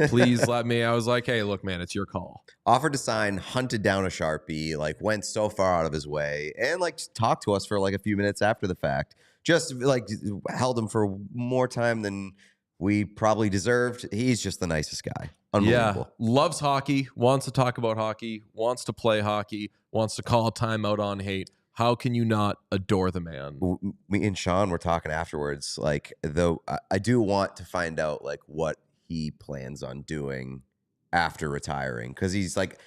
Please let me. I was like, hey, look, man, it's your call. Offered to sign, hunted down a Sharpie, like went so far out of his way, and like talked to us for like a few minutes after the fact. Just like held him for more time than we probably deserved. He's just the nicest guy. Unbelievable. Yeah, loves hockey, wants to talk about hockey, wants to play hockey, wants to call a timeout on hate. How can you not adore the man? Me and Sean were talking afterwards. Like, though, I do want to find out like what he plans on doing after retiring, because he's like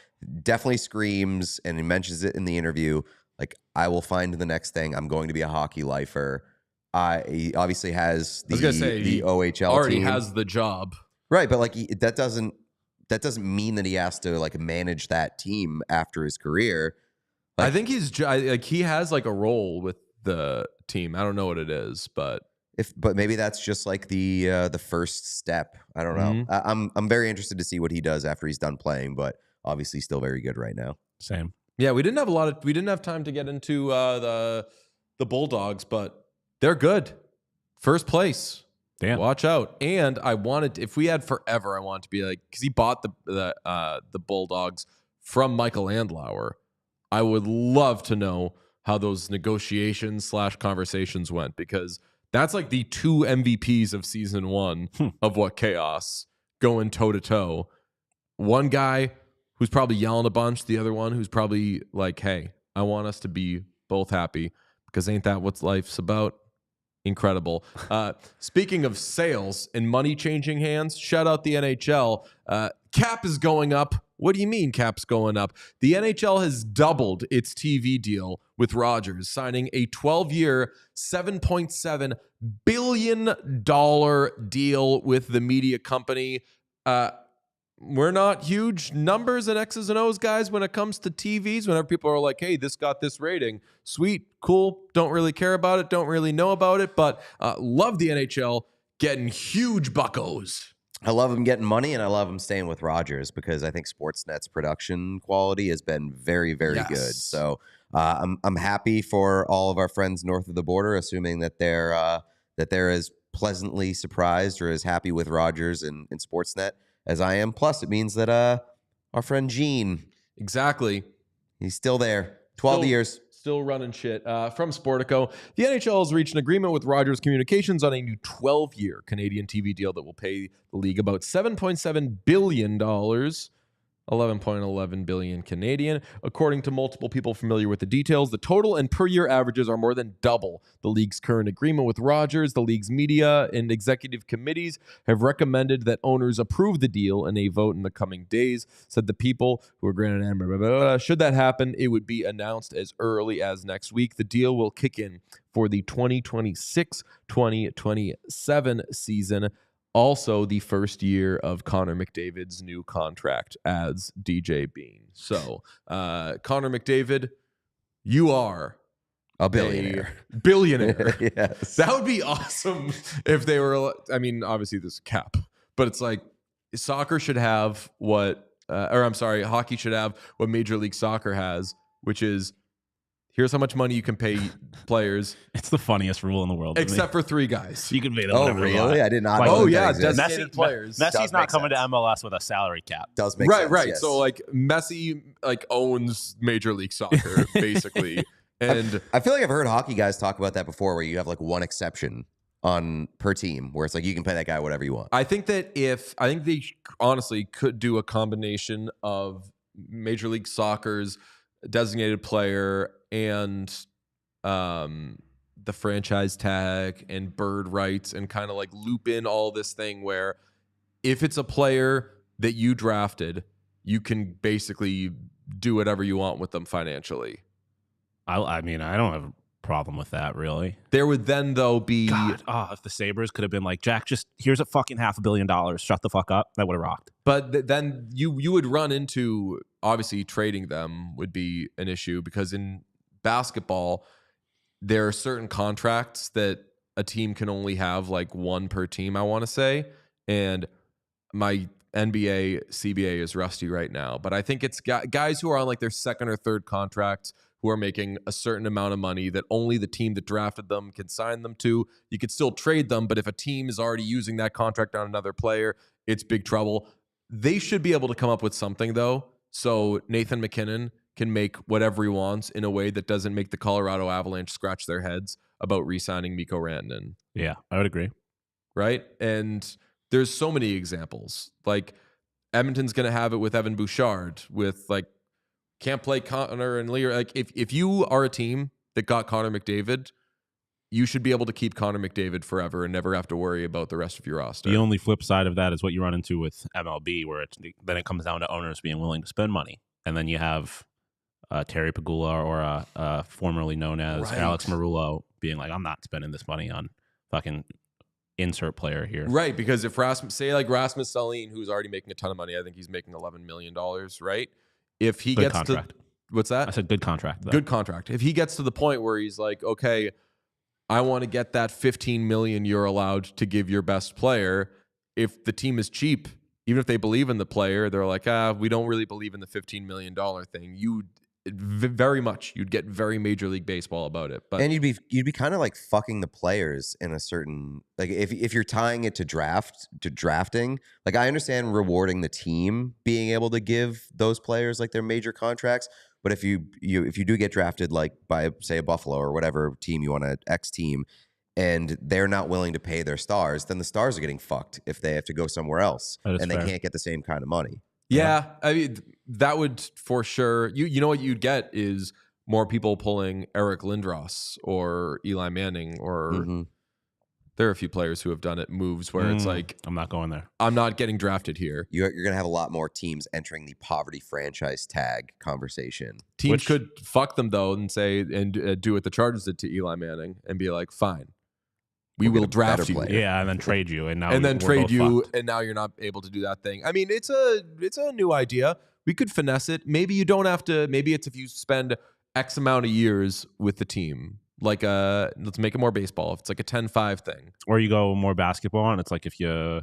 definitely screams, and he mentions it in the interview, like, I will find the next thing. I'm going to be a hockey lifer. He obviously has the OHL already team. has the job, right? But like that doesn't that doesn't mean that he has to like manage that team after his career. Like, I think he has like a role with the team. I don't know what it is, but maybe that's just like the first step. I don't know. I'm very interested to see what he does after he's done playing, but obviously still very good right now. Same. Yeah, we didn't have time to get into the Bulldogs, but they're good. First place. Damn. Watch out. And I wanted, if we had forever, I wanted to be like, because he bought the Bulldogs from Michael Andlauer. I would love to know how those negotiations / conversations went, because that's like the 2 MVPs of season 1 of What Chaos going toe to toe. One guy who's probably yelling a bunch, the other one who's probably like, hey, I want us to be both happy, because ain't that what life's about? Incredible. Speaking of sales and money changing hands, shout out the NHL. Cap is going up. What do you mean cap's going up? The NHL has doubled its TV deal with Rogers, signing a 12-year, $7.7 billion deal with the media company. We're not huge numbers and X's and O's guys when it comes to TVs. Whenever people are like, hey, this got this rating. Sweet, cool. Don't really care about it. Don't really know about it. But love the NHL getting huge buckos. I love him getting money, and I love him staying with Rogers, because I think Sportsnet's production quality has been very, very good. So I'm happy for all of our friends north of the border, assuming that they're as pleasantly surprised or as happy with Rogers and Sportsnet as I am. Plus, it means that our friend Gene, exactly, he's still there. 12 years. Still running shit. From Sportico, the NHL has reached an agreement with Rogers Communications on a new 12-year Canadian TV deal that will pay the league about $7.7 billion, 11.11 billion Canadian. According to multiple people familiar with the details, the total and per year averages are more than double the league's current agreement with Rogers. The league's media and executive committees have recommended that owners approve the deal in a vote in the coming days, said the people who are granted. Should that happen, it would be announced as early as next week. The deal will kick in for the 2026-2027 season. Also, the first year of Connor McDavid's new contract as DJ Bean. So, Connor McDavid, you are a billionaire. Billionaire. Yes. That would be awesome if they were, I mean, obviously there's a cap, but it's like soccer should have hockey should have what Major League Soccer has, which is, here's how much money you can pay players. It's the funniest rule in the world. Except for 3 guys. You can pay them. Oh, really? I did not. Oh, yeah. Designated players. Messi's not coming to MLS with a salary cap. Does make sense. Right. Yes. So, like, Messi, like, owns Major League Soccer, basically. And I feel like I've heard hockey guys talk about that before, where you have, like, one exception per team, where it's like you can pay that guy whatever you want. I think they honestly could do a combination of Major League Soccer's designated player and the franchise tag and bird rights, and kind of like loop in all this thing where if it's a player that you drafted, you can basically do whatever you want with them financially. I mean, I don't have a problem with that, really. There would then, though, be... if the Sabres could have been like, Jack, just here's a fucking $500 million. Shut the fuck up. That would have rocked. But then you would run into, obviously, trading them would be an issue, because in basketball, there are certain contracts that a team can only have like one per team, I want to say. And my NBA CBA is rusty right now, but I think it's guys who are on like their second or third contracts who are making a certain amount of money that only the team that drafted them can sign them to. You could still trade them, but if a team is already using that contract on another player, it's big trouble. They should be able to come up with something, though, so Nathan McKinnon can make whatever he wants in a way that doesn't make the Colorado Avalanche scratch their heads about re-signing Mikko Rantanen. Yeah, I would agree. Right? And there's so many examples. Like, Edmonton's going to have it with Evan Bouchard, with like, can't play Connor and Lear. Like, if you are a team that got Connor McDavid, you should be able to keep Connor McDavid forever and never have to worry about the rest of your roster. The only flip side of that is what you run into with MLB, where then it comes down to owners being willing to spend money. And then you have Terry Pegula or formerly known as Alex Marullo being like, I'm not spending this money on fucking insert player here. Right, because if Rasmus Dahlin, who's already making a ton of money, I think he's making $11 million, right? If he gets contract. to, what's that? I said good contract. Though. Good contract. If he gets to the point where he's like, okay, I want to get that 15 million you're allowed to give your best player. If the team is cheap, even if they believe in the player, they're like, we don't really believe in the $15 million thing. You'd get very Major League Baseball about it. But and you'd be kind of like fucking the players in a certain, like if you're tying it to drafting, like I understand rewarding the team being able to give those players like their major contracts. But if you do get drafted like by, say, a Buffalo or whatever team you want to X team, and they're not willing to pay their stars, then the stars are getting fucked if they have to go somewhere else and they can't get the same kind of money. Yeah, I mean, that would for sure. You know what you'd get is more people pulling Eric Lindros or Eli Manning, or there are a few players who have done it moves where it's like, I'm not going there. I'm not getting drafted here. You're going to have a lot more teams entering the poverty franchise tag conversation. Teams could fuck them though and say and do what the Chargers did to Eli Manning and be like, fine. We will draft you. Yeah, and then trade you, and now and now you're not able to do that thing. I mean, it's a new idea. We could finesse it. Maybe you don't have to. Maybe it's if you spend X amount of years with the team. Like let's make it more baseball. If it's like a 10-5 thing, or you go more basketball, and it's like if you,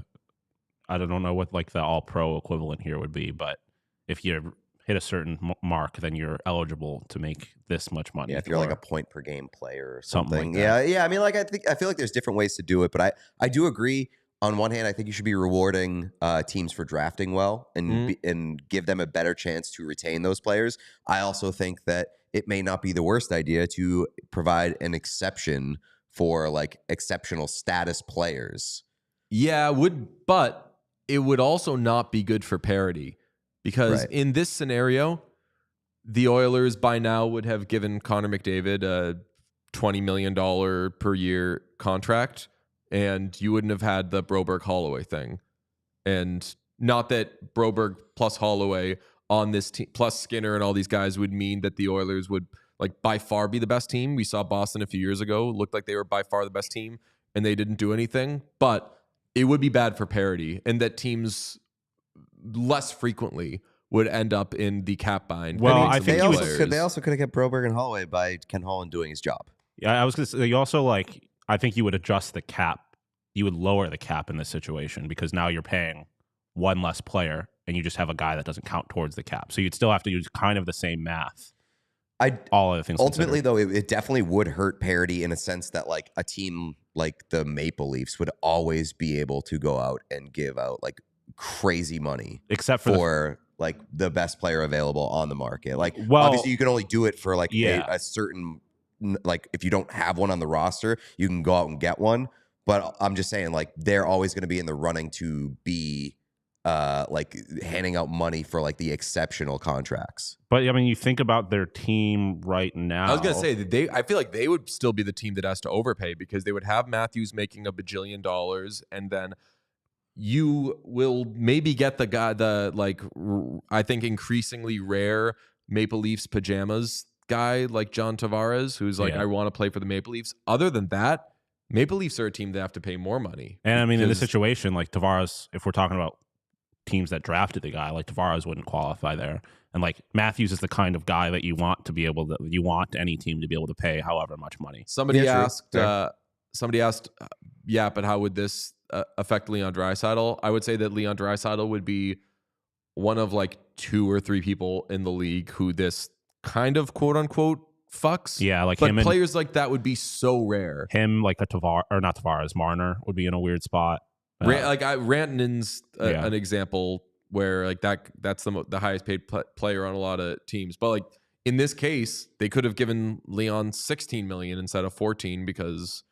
I don't know what like the all pro equivalent here would be, but if you hit a certain mark, then you're eligible to make this much money. Yeah, if you're like a point per game player or something. Like that. Yeah. I mean, like I feel like there's different ways to do it, but I do agree. On one hand, I think you should be rewarding teams for drafting well and give them a better chance to retain those players. I also think that it may not be the worst idea to provide an exception for like exceptional status players. Yeah, but it would also not be good for parity. Because in this scenario, the Oilers by now would have given Connor McDavid a $20 million per year contract, and you wouldn't have had the Broberg-Holloway thing. And not that Broberg plus Holloway on this team, plus Skinner and all these guys would mean that the Oilers would like by far be the best team. We saw Boston a few years ago. It looked like they were by far the best team, and they didn't do anything. But it would be bad for parity, and that teams less frequently would end up in the cap bind. Well, I think they also could have kept Broberg and Holloway by Ken Holland doing his job. Yeah, I was going to say, you also like, I think you would adjust the cap. You would lower the cap in this situation because now you're paying one less player and you just have a guy that doesn't count towards the cap. So you'd still have to use kind of the same math. All other things ultimately, though, it definitely would hurt parity in a sense that like a team like the Maple Leafs would always be able to go out and give out like crazy money, except for like the best player available on the market. Like, obviously, you can only do it for like a certain, like if you don't have one on the roster, you can go out and get one. But I'm just saying, like, they're always going to be in the running to be like handing out money for like the exceptional contracts. But I mean, you think about their team right now. I was going to say I feel like they would still be the team that has to overpay because they would have Matthews making $1 bajillion, and then you will maybe get I think increasingly rare Maple Leafs pajamas guy like John Tavares, who's like, I want to play for the Maple Leafs. Other than that, Maple Leafs are a team that have to pay more money. And I mean, in this situation, like Tavares, if we're talking about teams that drafted the guy, like Tavares wouldn't qualify there. And like Matthews is the kind of guy that you want any team to be able to pay however much money. Somebody asked, but how would this affect Leon Draisaitl? I would say that Leon Draisaitl would be one of like 2 or 3 people in the league who this kind of quote unquote fucks. Yeah, like but him players like that would be so rare. Him, like Marner would be in a weird spot. Rantanen's an example where like that's the highest paid player on a lot of teams. But like in this case, they could have given Leon $16 million instead of 14 because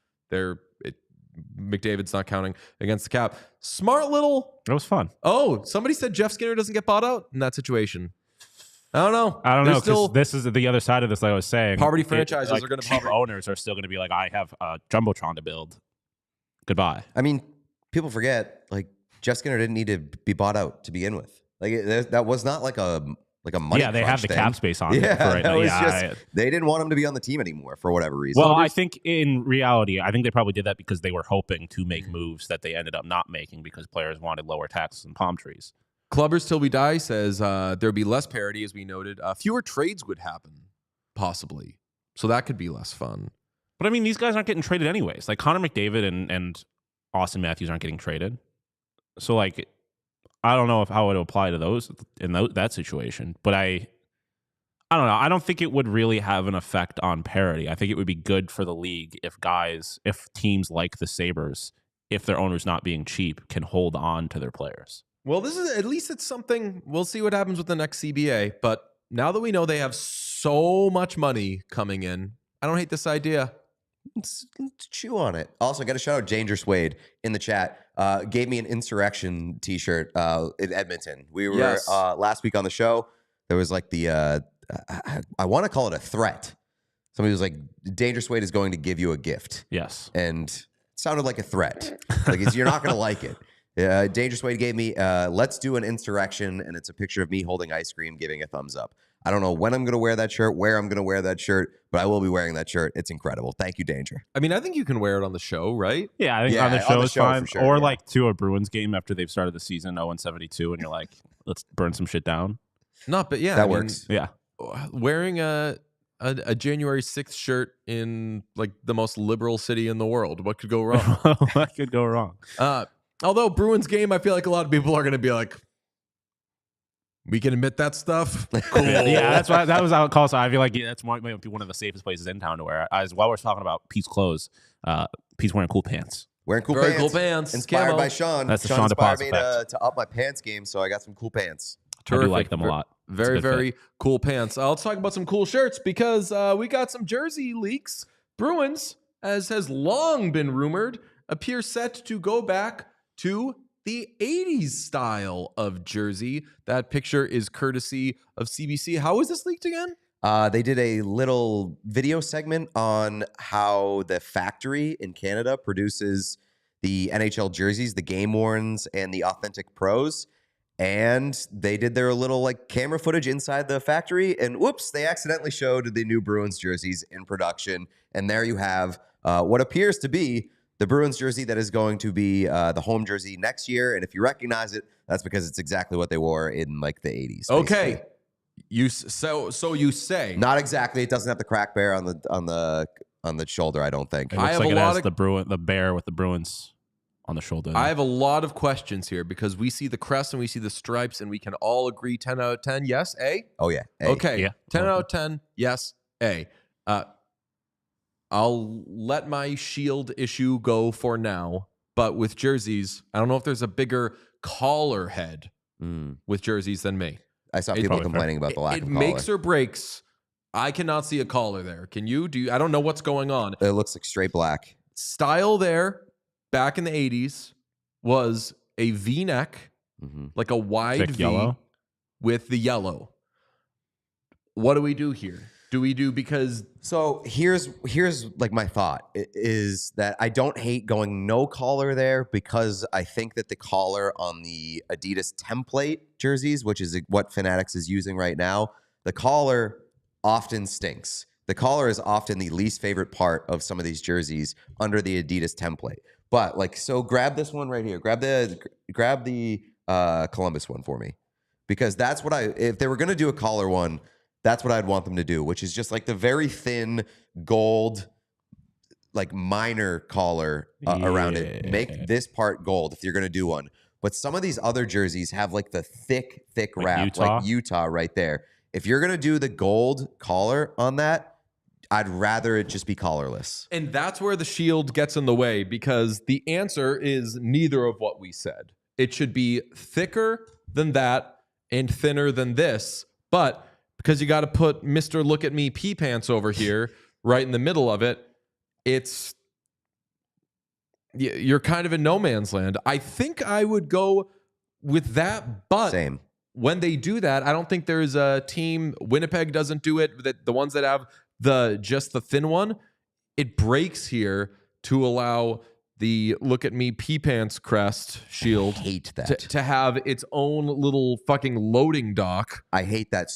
McDavid's not counting against the cap. Smart little. It was fun. Oh, somebody said Jeff Skinner doesn't get bought out in that situation. I don't know. Because this is the other side of this. Like I was saying, poverty franchises are going to cheap owners are still going to be like, I have a jumbotron to build. Goodbye. I mean, people forget like Jeff Skinner didn't need to be bought out to begin with. Like that was not like like a money. Yeah, they have the thing. cap space on. Yeah, it for right now. They didn't want him to be on the team anymore for whatever reason. Well, I think in reality, I think they probably did that because they were hoping to make moves that they ended up not making because players wanted lower taxes and palm trees. Clubbers Till We Die says there'd be less parity, as we noted. Fewer trades would happen, possibly. So that could be less fun. But I mean, these guys aren't getting traded anyways. Like Connor McDavid and Austin Matthews aren't getting traded. So like, I don't know how it would apply to those in that situation. But I don't know. I don't think it would really have an effect on parity. I think it would be good for the league if teams like the Sabres, if their owner's not being cheap, can hold on to their players. Well, this is at least it's something. We'll see what happens with the next CBA. But now that we know they have so much money coming in, I don't hate this idea. Let's chew on it. Also, got to shout out Dangerous Wade in the chat. Gave me an Insurrection T-shirt in Edmonton. We were last week on the show. There was like the I want to call it a threat. Somebody was like, "Dangerous Wade is going to give you a gift." Yes, and it sounded like a threat. Like you're not going to like it. Dangerous Wade gave me, let's do an insurrection, and it's a picture of me holding ice cream, giving a thumbs up. I don't know when I'm going to wear that shirt, where I'm going to wear that shirt, but I will be wearing that shirt. It's incredible. Thank you, Danger. I mean, I think you can wear it on the show, right? Yeah, I think on the show is fine. Sure, or like to a Bruins game after they've started the season 0-72, and you're like, let's burn some shit down. But yeah, that works. Yeah, wearing a January 6th shirt in like the most liberal city in the world. What could go wrong? What could go wrong? Although Bruins game, I feel like a lot of people are going to be like, we can admit that stuff. Cool. Yeah, that's why that was how it calls. So I feel like that's might be one of the safest places in town to wear. As while we're talking about Pete's clothes, Pete's wearing cool pants. Wearing cool pants. Inspired Camo. by Sean. That's the Sean Sean inspired DePaz me effect. to up my pants game, so I got some cool pants. Terrific. I do like them a lot. Very, very cool pants. Let's talk about some cool shirts because we got some jersey leaks. Bruins, as has long been rumored, appear set to go back to the 80s style of jersey. That picture is courtesy of CBC. How was this leaked again? They did a little video segment on how the factory in Canada produces the NHL jerseys, the game worns, and the authentic pros. And they did their little like camera footage inside the factory, and whoops, they accidentally showed the new Bruins jerseys in production. And there you have what appears to be the Bruins jersey that is going to be the home jersey next year. And if you recognize it, that's because it's exactly what they wore in like the 80s. Okay. So you say. Not exactly. It doesn't have the crack bear on the shoulder, I don't think. It looks like it has the bear with the Bruins on the shoulder. I have a lot of questions here because we see the crest and we see the stripes and we can all agree 10 out of 10. Yes, A? Oh, yeah. A. Okay. Yeah. 10 out of 10. Yes, A. I'll let my shield issue go for now. But with jerseys, I don't know if there's a bigger collar head with jerseys than me. I saw people complaining about the lack of collar. It makes or breaks. I cannot see a collar there. Can you? I don't know what's going on. It looks like straight black. Style there, back in the 80s, was a V-neck, like a wide thick V yellow with the yellow. What do we do here? Because so here's like my thought is that I don't hate going no collar there because I think that the collar on the Adidas template jerseys, which is what Fanatics is using right now, the collar often stinks. The collar is often the least favorite part of some of these jerseys under the Adidas template. But like, so grab this one right here. Grab the Columbus one for me, because that's what if they were going to do a collar one, that's what I'd want them to do, which is just like the very thin gold, like minor collar around it. Make this part gold if you're going to do one. But some of these other jerseys have like the thick wrap, like Utah right there. If you're going to do the gold collar on that, I'd rather it just be collarless. And that's where the shield gets in the way, because the answer is neither of what we said. It should be thicker than that and thinner than this. But because you got to put Mr. Look at Me pee pants over here, right in the middle of it, you're kind of in no man's land. I think I would go with that, but same. When they do that, I don't think there's a team. Winnipeg doesn't do it. The ones that have just the thin one, it breaks here to allow the look at me pee pants crest shield. I hate that. To have its own little fucking loading dock. I hate that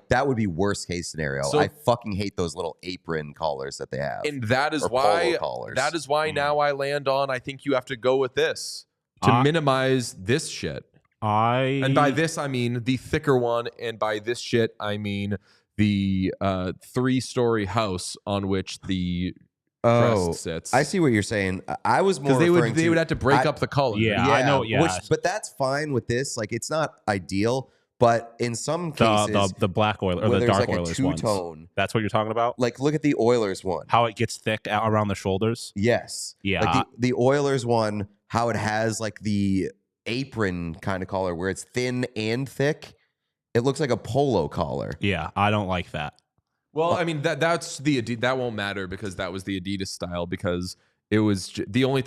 that would be worst case scenario. So, I fucking hate those little apron collars that they have. And that is why now I land on I think you have to go with this to minimize this shit. And by this I mean the thicker one, and by this shit I mean the 3-story house on which the crest sits. I see what you're saying. I was more because they would have to break up the color. Yeah, I know. Yeah, but that's fine with this. Like, it's not ideal, but in some cases, the black oil or the dark Oilers two-tone. That's what you're talking about. Like, look at the Oilers one. How it gets thick out around the shoulders. Yes. Yeah. Like the Oilers one, how it has like the apron kind of collar where it's thin and thick. It looks like a polo collar. Yeah, I don't like that. Well, I mean that won't matter because that was the Adidas style, because it was the only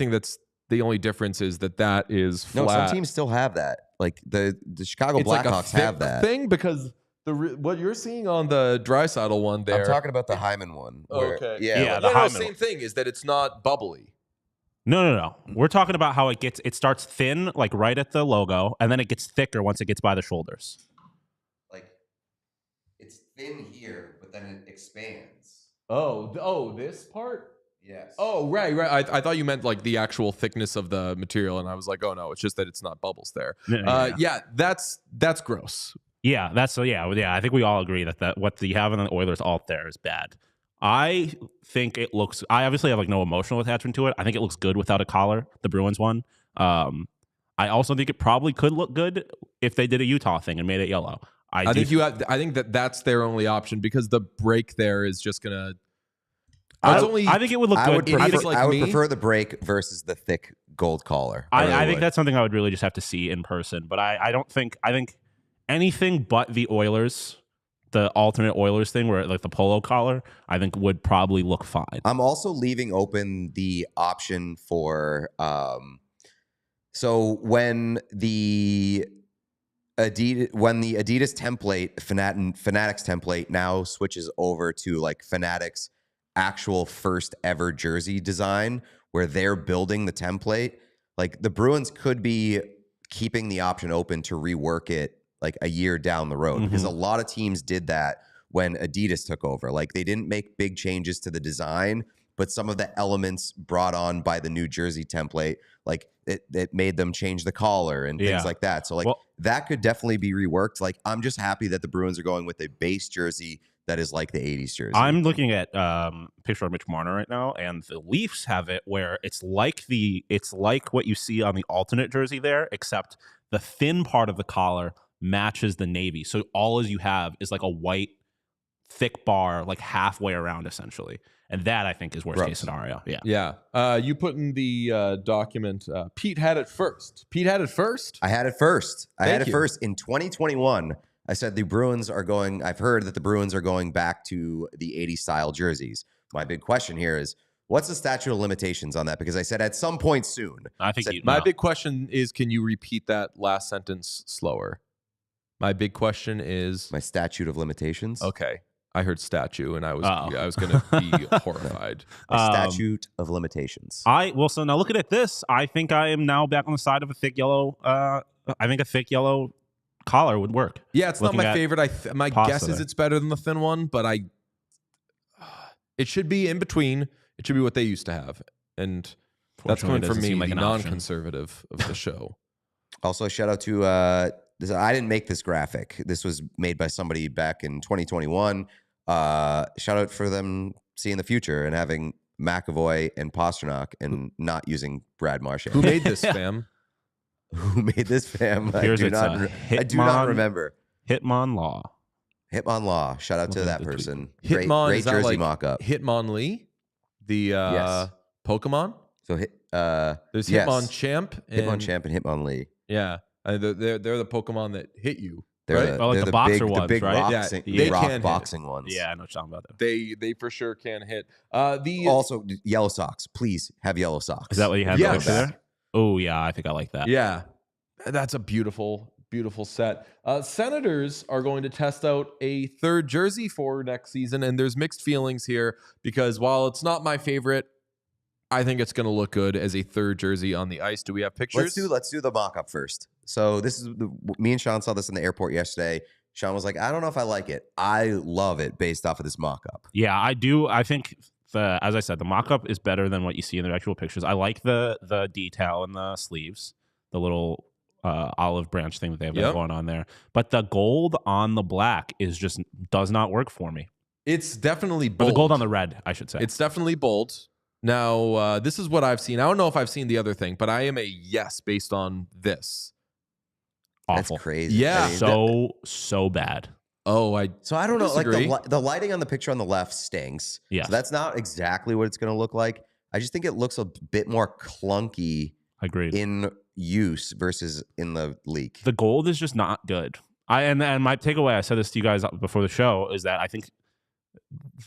difference is that is flat. No, some teams still have that. Like the Chicago Blackhawks have that thing, because what you're seeing on the Draisaitl one there. I'm talking about the Hyman one. Okay. Yeah. The same thing is that it's not bubbly. No. We're talking about how it starts thin, like right at the logo, and then it gets thicker once it gets by the shoulders. Like, it's thin here, but then it expands. Oh, this part? Yes. Oh, right. I thought you meant like the actual thickness of the material, and I was like, oh no, it's just that it's not bubbles there. Yeah, that's gross. Yeah, I think we all agree that what you have in the Oilers alt there is bad. I think it looks. I obviously have like no emotional attachment to it. I think it looks good without a collar, the Bruins one. I also think it probably could look good if they did a Utah thing and made it yellow. I think that's their only option, because the break there is just gonna. I think it would look good. I would prefer the break versus the thick gold collar. I think that's something I would really just have to see in person. But I think anything but the Oilers, the alternate Oilers thing where like the polo collar, I think would probably look fine. I'm also leaving open the option for so when the Adidas template, Fanatics template now switches over to like Fanatics actual first ever jersey design where they're building the template, like the Bruins could be keeping the option open to rework it like a year down the road, because a lot of teams did that when Adidas took over. Like, they didn't make big changes to the design, but some of the elements brought on by the new jersey template, like it made them change the collar and things like that. So like that could definitely be reworked. Like, I'm just happy that the Bruins are going with a base jersey that is like the 80s jersey. I'm looking at picture of Mitch Marner right now, and the Leafs have it where it's like what you see on the alternate jersey there, except the thin part of the collar matches the navy. So all as you have is like a white thick bar, like halfway around essentially. And that I think is worst case scenario. Yeah. You put in the document, Pete had it first. I had it first. I had it first in 2021. I said the Bruins are going. I've heard that the Bruins are going back to the 80s style jerseys. My big question here is, what's the statute of limitations on that? Because I said at some point soon. I think my big question is, can you repeat that last sentence slower? My big question is my statute of limitations. Okay. I heard statue, and I was going to be horrified. Statute of limitations. So now looking at this, I think I am now back on the side of a thick yellow. I think a thick yellow collar would work. Yeah, it's not my favorite. My guess is it's better than the thin one, but it should be in between. It should be what they used to have, and that's coming from me, like the non-conservative of the show. Also, shout out to I didn't make this graphic. This was made by somebody back in 2021. Shout out for them seeing the future and having McAvoy and Pasternak and not using Brad Marchand. Who made this, fam? Who made this, fam? I do not remember. Hitmon Law. Hitmon Law. Shout out to that person. Hitmon, great jersey like mock-up. Hitmonlee, the Pokemon. So there's Hitmon Champ, and Hitmonlee. Yeah, they're the Pokemon that hit you. They're like the boxer ones, big right? Boxing, they rock can boxing hit. ones. Yeah, I know what you're talking about that. They for sure can hit. Also, yellow socks. Please have yellow socks. Is that what you had there? Oh yeah, I think I like that. Yeah, that's a beautiful, beautiful set. Senators are going to test out a third jersey for next season, and there's mixed feelings here because while it's not my favorite I think it's going to look good as a third jersey on the ice. Do we have pictures? Let's do the mock-up first. So this is me and Sean saw this in the airport yesterday. Sean was like, I don't know if I like it. I love it based off of this mock-up. Yeah, I do. I think as I said, the mock-up is better than what you see in the actual pictures. I like the detail in the sleeves, the little olive branch thing that they have going on there. But the gold on the black does not work for me. It's definitely bold. Or the gold on the red, I should say. It's definitely bold. Now, this is what I've seen. I don't know if I've seen the other thing, but I am a yes based on this. Awful. That's crazy. Yeah. So bad. So I don't know. Disagree. Like the lighting on the picture on the left stinks. Yeah. So that's not exactly what it's going to look like. I just think it looks a bit more clunky. Agreed. In use versus in the leak. The gold is just not good. And my takeaway, I said this to you guys before the show, is that I think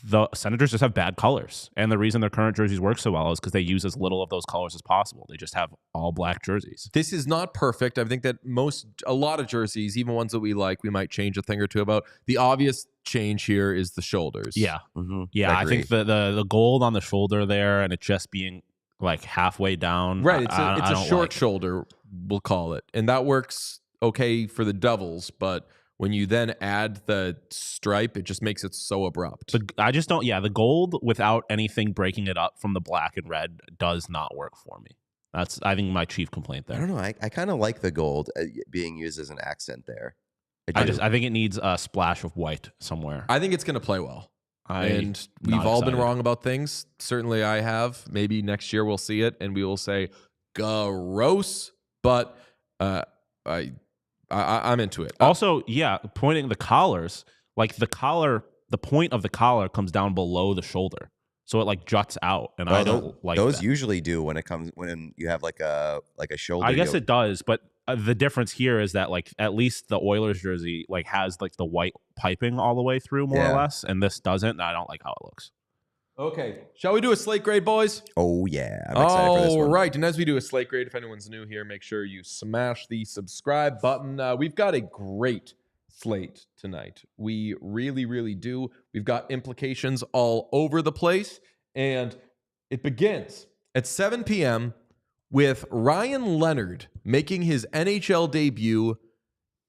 the Senators just have bad colors. And the reason their current jerseys work so well is because they use as little of those colors as possible. They just have all black jerseys. This is not perfect. I think that a lot of jerseys, even ones that we like, we might change a thing or two about. The obvious change here is the shoulders. Yeah. Mm-hmm. Yeah, I think the gold on the shoulder there and it just being like halfway down. Right. It's a short shoulder, we'll call it. And that works okay for the Devils, but when you then add the stripe, it just makes it so abrupt. I just don't. Yeah, the gold without anything breaking it up from the black and red does not work for me. That's, I think, my chief complaint there. I don't know. I kind of like the gold being used as an accent there. I think it needs a splash of white somewhere. I think it's going to play well. And we've all been wrong about things. Certainly I have. Maybe next year we'll see it and we will say, gross. But I'm into it. Also, yeah, pointing the collars, like the point of the collar comes down below the shoulder. So it like juts out. And I don't like those that. Usually do when you have like a shoulder. I guess it does, but the difference here is that like at least the Oilers jersey like has like the white piping all the way through more or less, and this doesn't. And I don't like how it looks. Okay, shall we do a slate grade, boys? Oh yeah, I'm excited for this one. All right, and as we do a slate grade, if anyone's new here, make sure you smash the subscribe button. We've got a great slate tonight. We really, really do. We've got implications all over the place, and it begins at 7 p.m. with Ryan Leonard making his NHL debut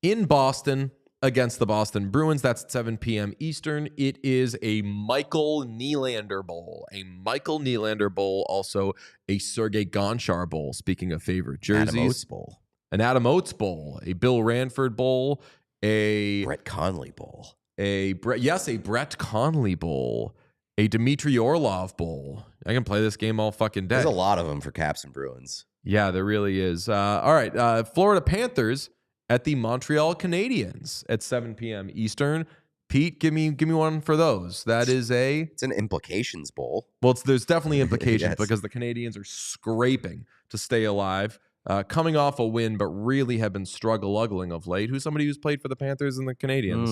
in Boston against the Boston Bruins. That's at 7 p.m. Eastern. It is a Michael Nylander Bowl. A Michael Nylander Bowl, also a Sergei Gonchar Bowl, speaking of favorite jerseys. Adam Oates Bowl. An Adam Oates Bowl. A Bill Ranford Bowl. A Brett Conley Bowl. A Brett Conley Bowl. A Dmitry Orlov Bowl. I can play this game all fucking day. There's a lot of them for Caps and Bruins. Yeah, there really is. All right, Florida Panthers at the Montreal Canadiens at 7 p.m. Eastern. Pete, give me one for those. It's an implications bowl. Well, there's definitely implications Yes. because the Canadiens are scraping to stay alive, coming off a win, but really have been struggle-uggling of late. Who's somebody who's played for the Panthers and the Canadiens?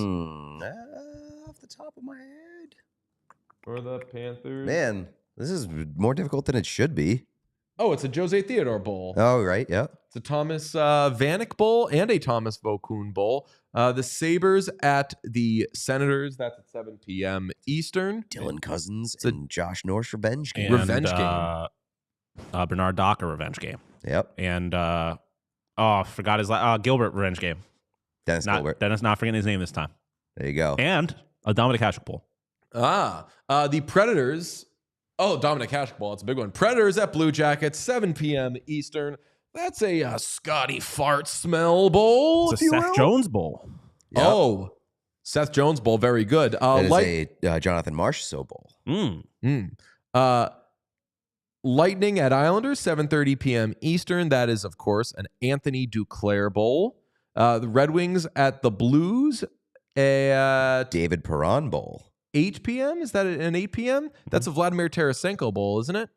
Off the top of my head. For the Panthers. Man, this is more difficult than it should be. Oh, it's a Jose Theodore Bowl. Oh, right. Yeah. It's a Thomas Vanek Bowl and a Thomas Vokoun Bowl. The Sabres at the Senators. That's at 7 p.m. Eastern. Dylan Cousins and Josh Norris revenge game. And, Revenge game. Bernard Docker revenge game. Yep. And I forgot his Gilbert revenge game. Gilbert. Dennis not forgetting his name this time. There you go. And a Dominic Hasek Bowl. The Predators. Oh, Dominic Hasek Bowl. It's a big one. Predators at Blue Jackets, 7 p.m. Eastern. That's a Scotty Fart Smell Bowl. It's a Seth Jones Bowl. Yep. Oh, Seth Jones Bowl. Very good. That is a Jonathan Marchessault Bowl. Lightning at Islanders, 7:30 p.m. Eastern. That is, of course, an Anthony Duclair Bowl. The Red Wings at the Blues at David Perron Bowl. 8 p.m. Is that an 8 p.m.? That's a Vladimir Tarasenko Bowl, isn't it?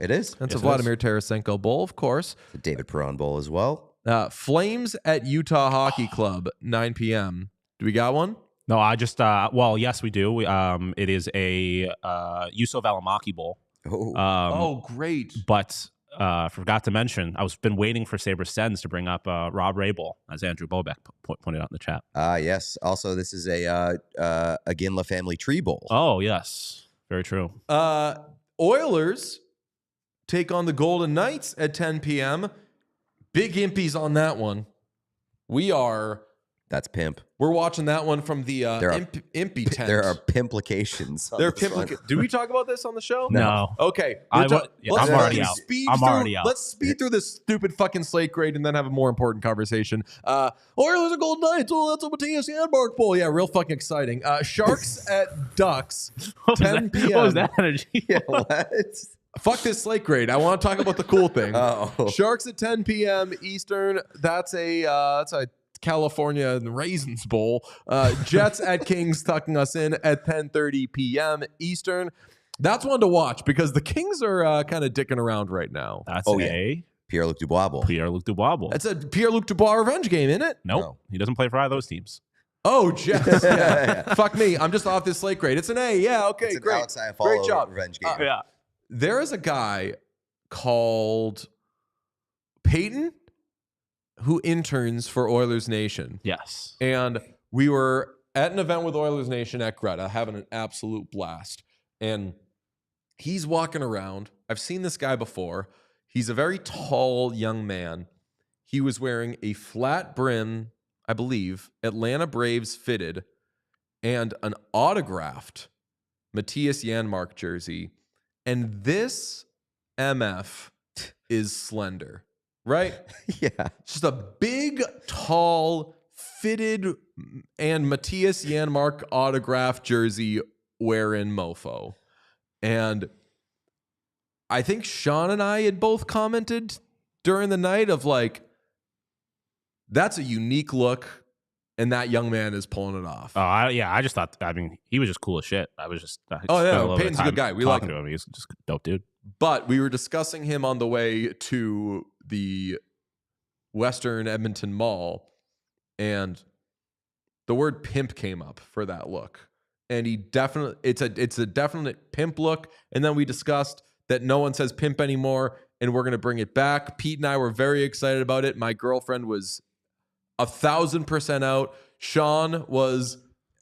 It is. That's a Vladimir Tarasenko Bowl, of course. The David Perron Bowl as well. Flames at Utah Hockey Club, 9 p.m. Do we got one? No, I just yes, we do. It is a Yusuf Alamaki Bowl. Great. But forgot to mention, I've been waiting for Sabre Sens to bring up Rob Ray Bowl, as Andrew Bobeck pointed out in the chat. Yes. Also, this is a Ginla Family Tree Bowl. Oh, yes. Very true. Oilers take on the Golden Knights at 10 p.m. Big impies on that one. That's pimp. We're watching that one from the impy tent. There are pimplications. Did we talk about this on the show? No. Okay. I'm already out. Already out. Let's speed through this stupid fucking Slate Grade and then have a more important conversation. Oilers and Golden Knights. Oh, that's a Matthias Janmark Bowl. Yeah, real fucking exciting. Sharks at Ducks. 10 p.m. What was that energy? Yeah, what? Fuck this Slate Grade. I want to talk about the cool thing. Oh. Sharks at 10 p.m. Eastern. That's a California Raisins Bowl. Jets at Kings tucking us in at 10:30 p.m. Eastern. That's one to watch because the Kings are kind of dicking around right now. That's Pierre-Luc Dubois Bowl. Pierre-Luc Dubois Bowl. That's a Pierre-Luc Dubois revenge game, isn't it? Nope. No. He doesn't play for either of those teams. Oh, Jets. Yeah. Fuck me. I'm just off this Slate Grade. It's an A. Yeah, okay, It's an great. Alex Iafallo Great job. revenge game. Yeah. There is a guy called Peyton who interns for Oilers Nation. Yes. And we were at an event with Oilers Nation at Greta, having an absolute blast. And he's walking around. I've seen this guy before. He's a very tall young man. He was wearing a flat brim, I believe, Atlanta Braves fitted, and an autographed Matthias Janmark jersey. And this MF is slender, right? Yeah. Just a big, tall, fitted, and Matthias Janmark autographed jersey wearing mofo. And I think Sean and I had both commented during the night of like, that's a unique look, and that young man is pulling it off. I just thought, he was just cool as shit. Peyton's a good guy. We like him. He's just a dope dude. But we were discussing him on the way to the Western Edmonton Mall, and the word pimp came up for that look. And it's a definite pimp look. And then we discussed that no one says pimp anymore, and we're going to bring it back. Pete and I were very excited about it. My girlfriend was 1,000% out. Sean was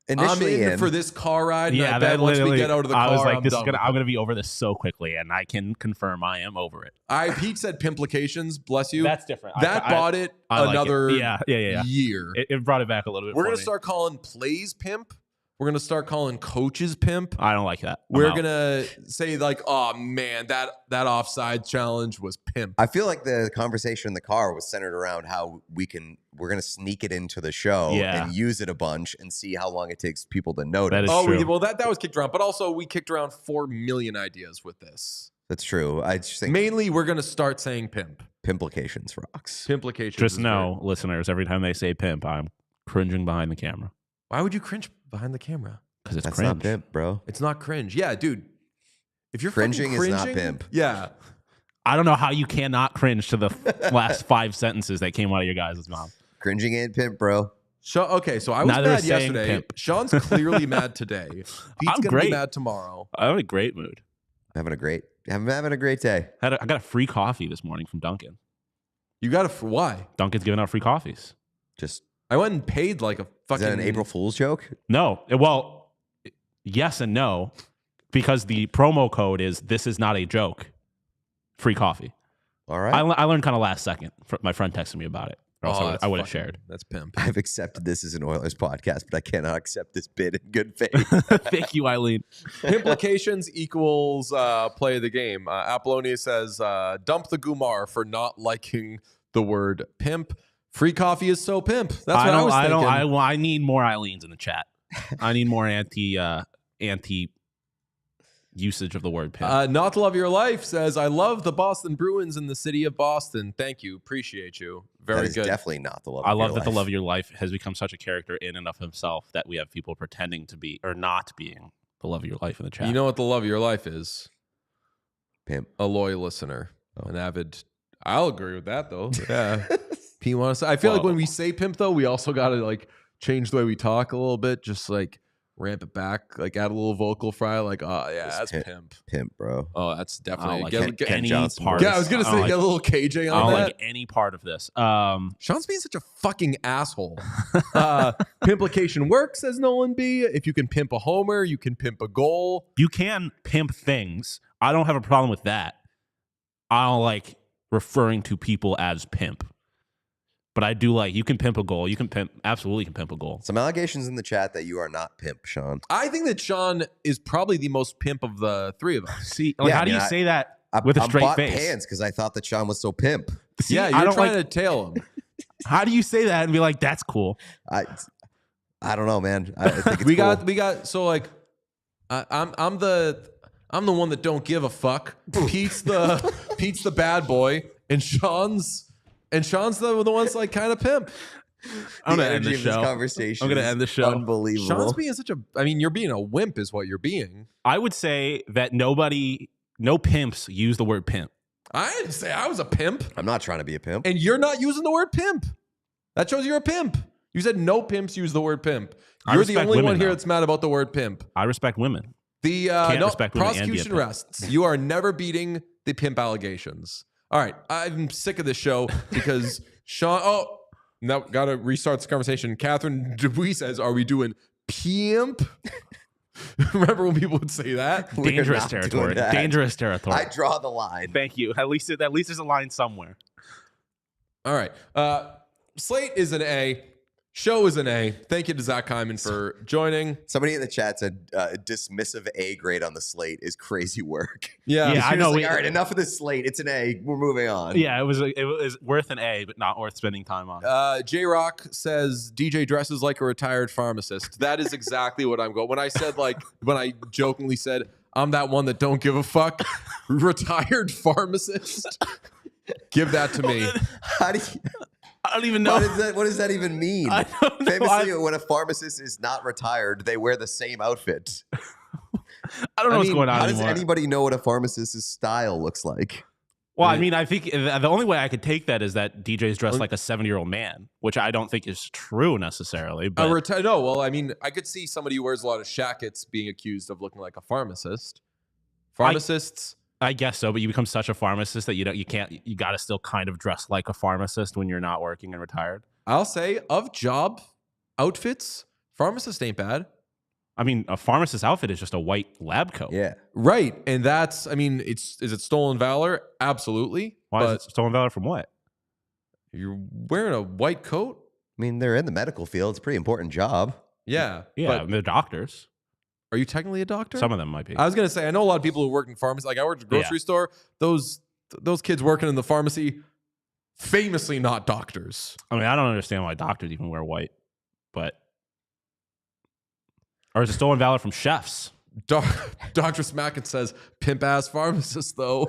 initially in for this car ride. Yeah, and I bet once we get out of the car, I was like, I'm gonna be over this so quickly, and I can confirm I am over it. Pete said pimplications. Bless you. That's different. That bought it another year. It brought it back a little bit. We're gonna start calling plays pimp. We're going to start calling coaches pimp. I don't like that. We're going to say like, oh man, that offside challenge was pimp. I feel like the conversation in the car was centered around how we're going to sneak it into the show and use it a bunch and see how long it takes people to notice. That is true. That was kicked around, but also we kicked around 4 million ideas with this. That's true. I just think mainly we're going to start saying pimp. Pimplications rocks. Pimplications. Just know, listeners, every time they say pimp, I'm cringing behind the camera. Why would you cringe behind the camera? Because it's That's cringe. not pimp, bro. It's not cringe. Yeah, dude. If you're cringing is not pimp. Yeah. I don't know how you cannot cringe to the last 5 sentences that came out of your guys' mouth. Cringing ain't pimp, bro. So I was mad yesterday. Pimp. Sean's clearly mad today. Pete's gonna be mad tomorrow. I'm in a great mood. I'm having a great day. I got a free coffee this morning from Dunkin'. You got why? Dunkin's giving out free coffees. I went and paid like a fucking... Is that an April Fool's joke? No. Well, yes and no, because the promo code is "this is not a joke." Free coffee. All right. I learned kind of last second. My friend texted me about it. Or else I would have shared. That's pimp. I've accepted this as an Oilers podcast, but I cannot accept this bid in good faith. Thank you, Eileen. Implications equals play of the game. Apollonia says, dump the Gumar for not liking the word pimp. Free coffee is so pimp. That's what I was thinking. I need more Eileens in the chat. I need more anti usage of the word pimp. Not to Love Your Life says, I love the Boston Bruins in the city of Boston. Thank you. Appreciate you. Very good. Definitely not the love I of your love that life. the Love of Your Life has become such a character in and of himself that we have people pretending to be or not being the love of your life in the chat. You know what the love of your life is? Pimp. A loyal listener. An avid. I'll agree with that though. Yeah. P wants to say, I feel like when we say pimp though, we also got to like change the way we talk a little bit. Just like ramp it back, like add a little vocal fry, like, oh yeah, that's pimp. Pimp, bro. Oh, that's definitely get any Johnson part. Yeah, I was gonna say get a little KJ on I don't that. like any part of this. Sean's being such a fucking asshole. Pimplication works, says Nolan B. If you can pimp a homer, you can pimp a goal. You can pimp things. I don't have a problem with that. I don't like referring to people as pimp. But I do like, you can pimp a goal. You can absolutely pimp a goal. Some allegations in the chat that you are not pimp, Sean. I think that Sean is probably the most pimp of the three of us. See, how do you say that with a straight face? Pants because I thought that Sean was so pimp. See, yeah, you're trying to tail him. How do you say that and be like, that's cool? I don't know, man. I think it's we got. So like, I'm the one that don't give a fuck. Pete's the bad boy, and Sean's the one's like kind of pimp. I'm gonna end the show. Conversation. I'm gonna end the show. Unbelievable. Sean's being you're being a wimp, is what you're being. I would say that no pimps use the word pimp. I didn't say I was a pimp. I'm not trying to be a pimp. And you're not using the word pimp. That shows you're a pimp. You said no pimps use the word pimp. You're the only one here that's mad about the word pimp. I respect women. Respect women. Prosecution rests. You are never beating the pimp allegations. All right. I'm sick of this show because Sean. Oh, now got to restart this conversation. Catherine Dubuis says, "Are we doing pimp?" Remember when people would say that? Dangerous territory. Dangerous territory. I draw the line. Thank you. At least there's a line somewhere. All right. Slate is an A. Show is an A. Thank you to Zach Hyman for joining. Somebody in the chat said dismissive A grade on the slate is crazy work. Yeah, I know. All right, enough of this slate. It's an A. We're moving on. Yeah, it was worth an A, but not worth spending time on. J Rock says DJ dresses like a retired pharmacist. That is exactly what I'm going. When I jokingly said I'm that one that don't give a fuck, retired pharmacist. Give that to me. How do you? I don't even know. What does that even mean? I don't know. Famously, when a pharmacist is not retired, they wear the same outfit. I don't know what's going on How anymore. does anybody know what a pharmacist's style looks like? Well, I mean, I think the only way I could take that is that DJ's dressed like a 70-year-old man, which I don't think is true necessarily. But no, well, I mean, I could see somebody who wears a lot of shackets being accused of looking like a pharmacist. Pharmacists... I guess so, but you become such a pharmacist that you got to still kind of dress like a pharmacist when you're not working and retired. I'll say of job outfits, pharmacist ain't bad. I mean, a pharmacist outfit is just a white lab coat. Yeah. Right. And that's, I mean, is it stolen valor? Absolutely. Why is it stolen valor from what? You're wearing a white coat? I mean, they're in the medical field. It's a pretty important job. Yeah. Yeah, they're doctors. Are you technically a doctor? Some of them might be. I was going to say, I know a lot of people who work in pharmacy. Like I worked at a grocery store. Those kids working in the pharmacy, famously not doctors. I mean, I don't understand why doctors even wear white, but... Or is it stolen valor from chefs? Dr. Smacken says, pimp ass pharmacist, though.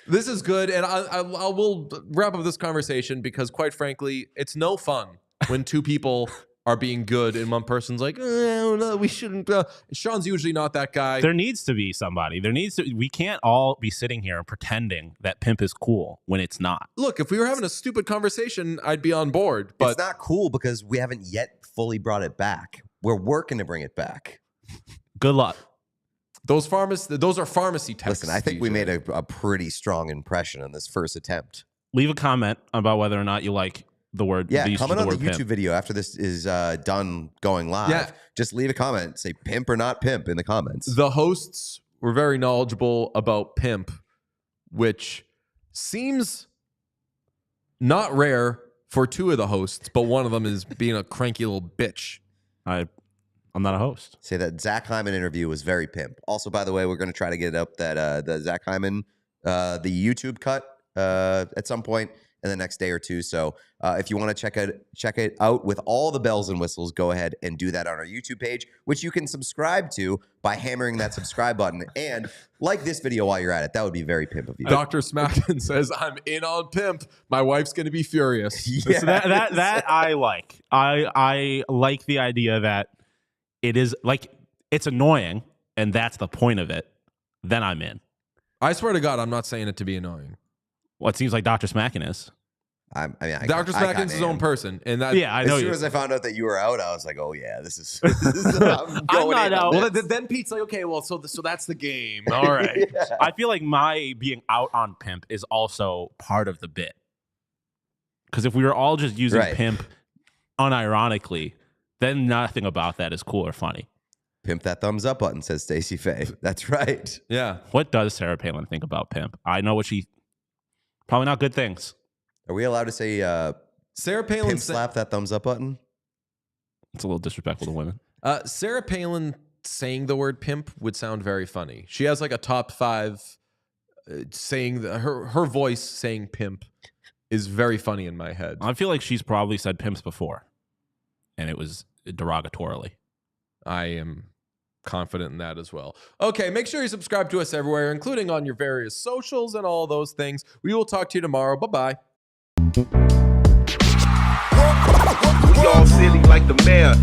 This is good. And I will wrap up this conversation because, quite frankly, it's no fun when two people are being good and one person's like, oh, no, we shouldn't. Sean's usually not that guy. There needs to be somebody. We can't all be sitting here and pretending that pimp is cool when it's not. Look, if we were having a stupid conversation, I'd be on board. But it's not cool because we haven't yet fully brought it back. We're working to bring it back. Good luck. Those are pharmacy texts. Listen, I think we made a pretty strong impression on this first attempt. Leave a comment about whether or not you like the word. Yeah, comment on the YouTube pimp video after this is done going live. Yeah. Just leave a comment. Say pimp or not pimp in the comments. The hosts were very knowledgeable about pimp, which seems not rare for two of the hosts, but one of them is being a cranky little bitch. I'm not a host. Say that Zach Hyman interview was very pimp. Also, by the way, we're going to try to get up that the Zach Hyman, the YouTube cut at some point in the next day or two. So if you want to check it out with all the bells and whistles, go ahead and do that on our YouTube page, which you can subscribe to by hammering that subscribe button. And like this video while you're at it. That would be very pimp of you. Dr. Smacken says, I'm in on pimp. My wife's going to be furious. Yeah. So that I like. I like the idea that it is like, it's annoying and that's the point of it. Then I'm in. I swear to God, I'm not saying it to be annoying. Well, it seems like Dr. Smacken is. Dr. Smacken's his own person, and that. Yeah, I know. As soon as I found out that you were out, I was like, "Oh yeah, this is I'm not out. Well, then Pete's like, "Okay, well, so that's the game. All right." Yeah. I feel like my being out on pimp is also part of the bit. Because if we were all just using pimp unironically, then nothing about that is cool or funny. Pimp that thumbs up button, says Stacey Faye. That's right. Yeah. What does Sarah Palin think about pimp? I know what she... Probably not good things. Are we allowed to say Sarah Palin pimp slap that thumbs up button? It's a little disrespectful to women. Sarah Palin saying the word pimp would sound very funny. She has like a top 5 saying her voice saying pimp is very funny in my head. I feel like she's probably said pimps before, and it was derogatorily. I am confident in that as well. Okay, make sure you subscribe to us everywhere, including on your various socials and all those things. We will talk to you tomorrow. Bye-bye. We all silly like the mayor.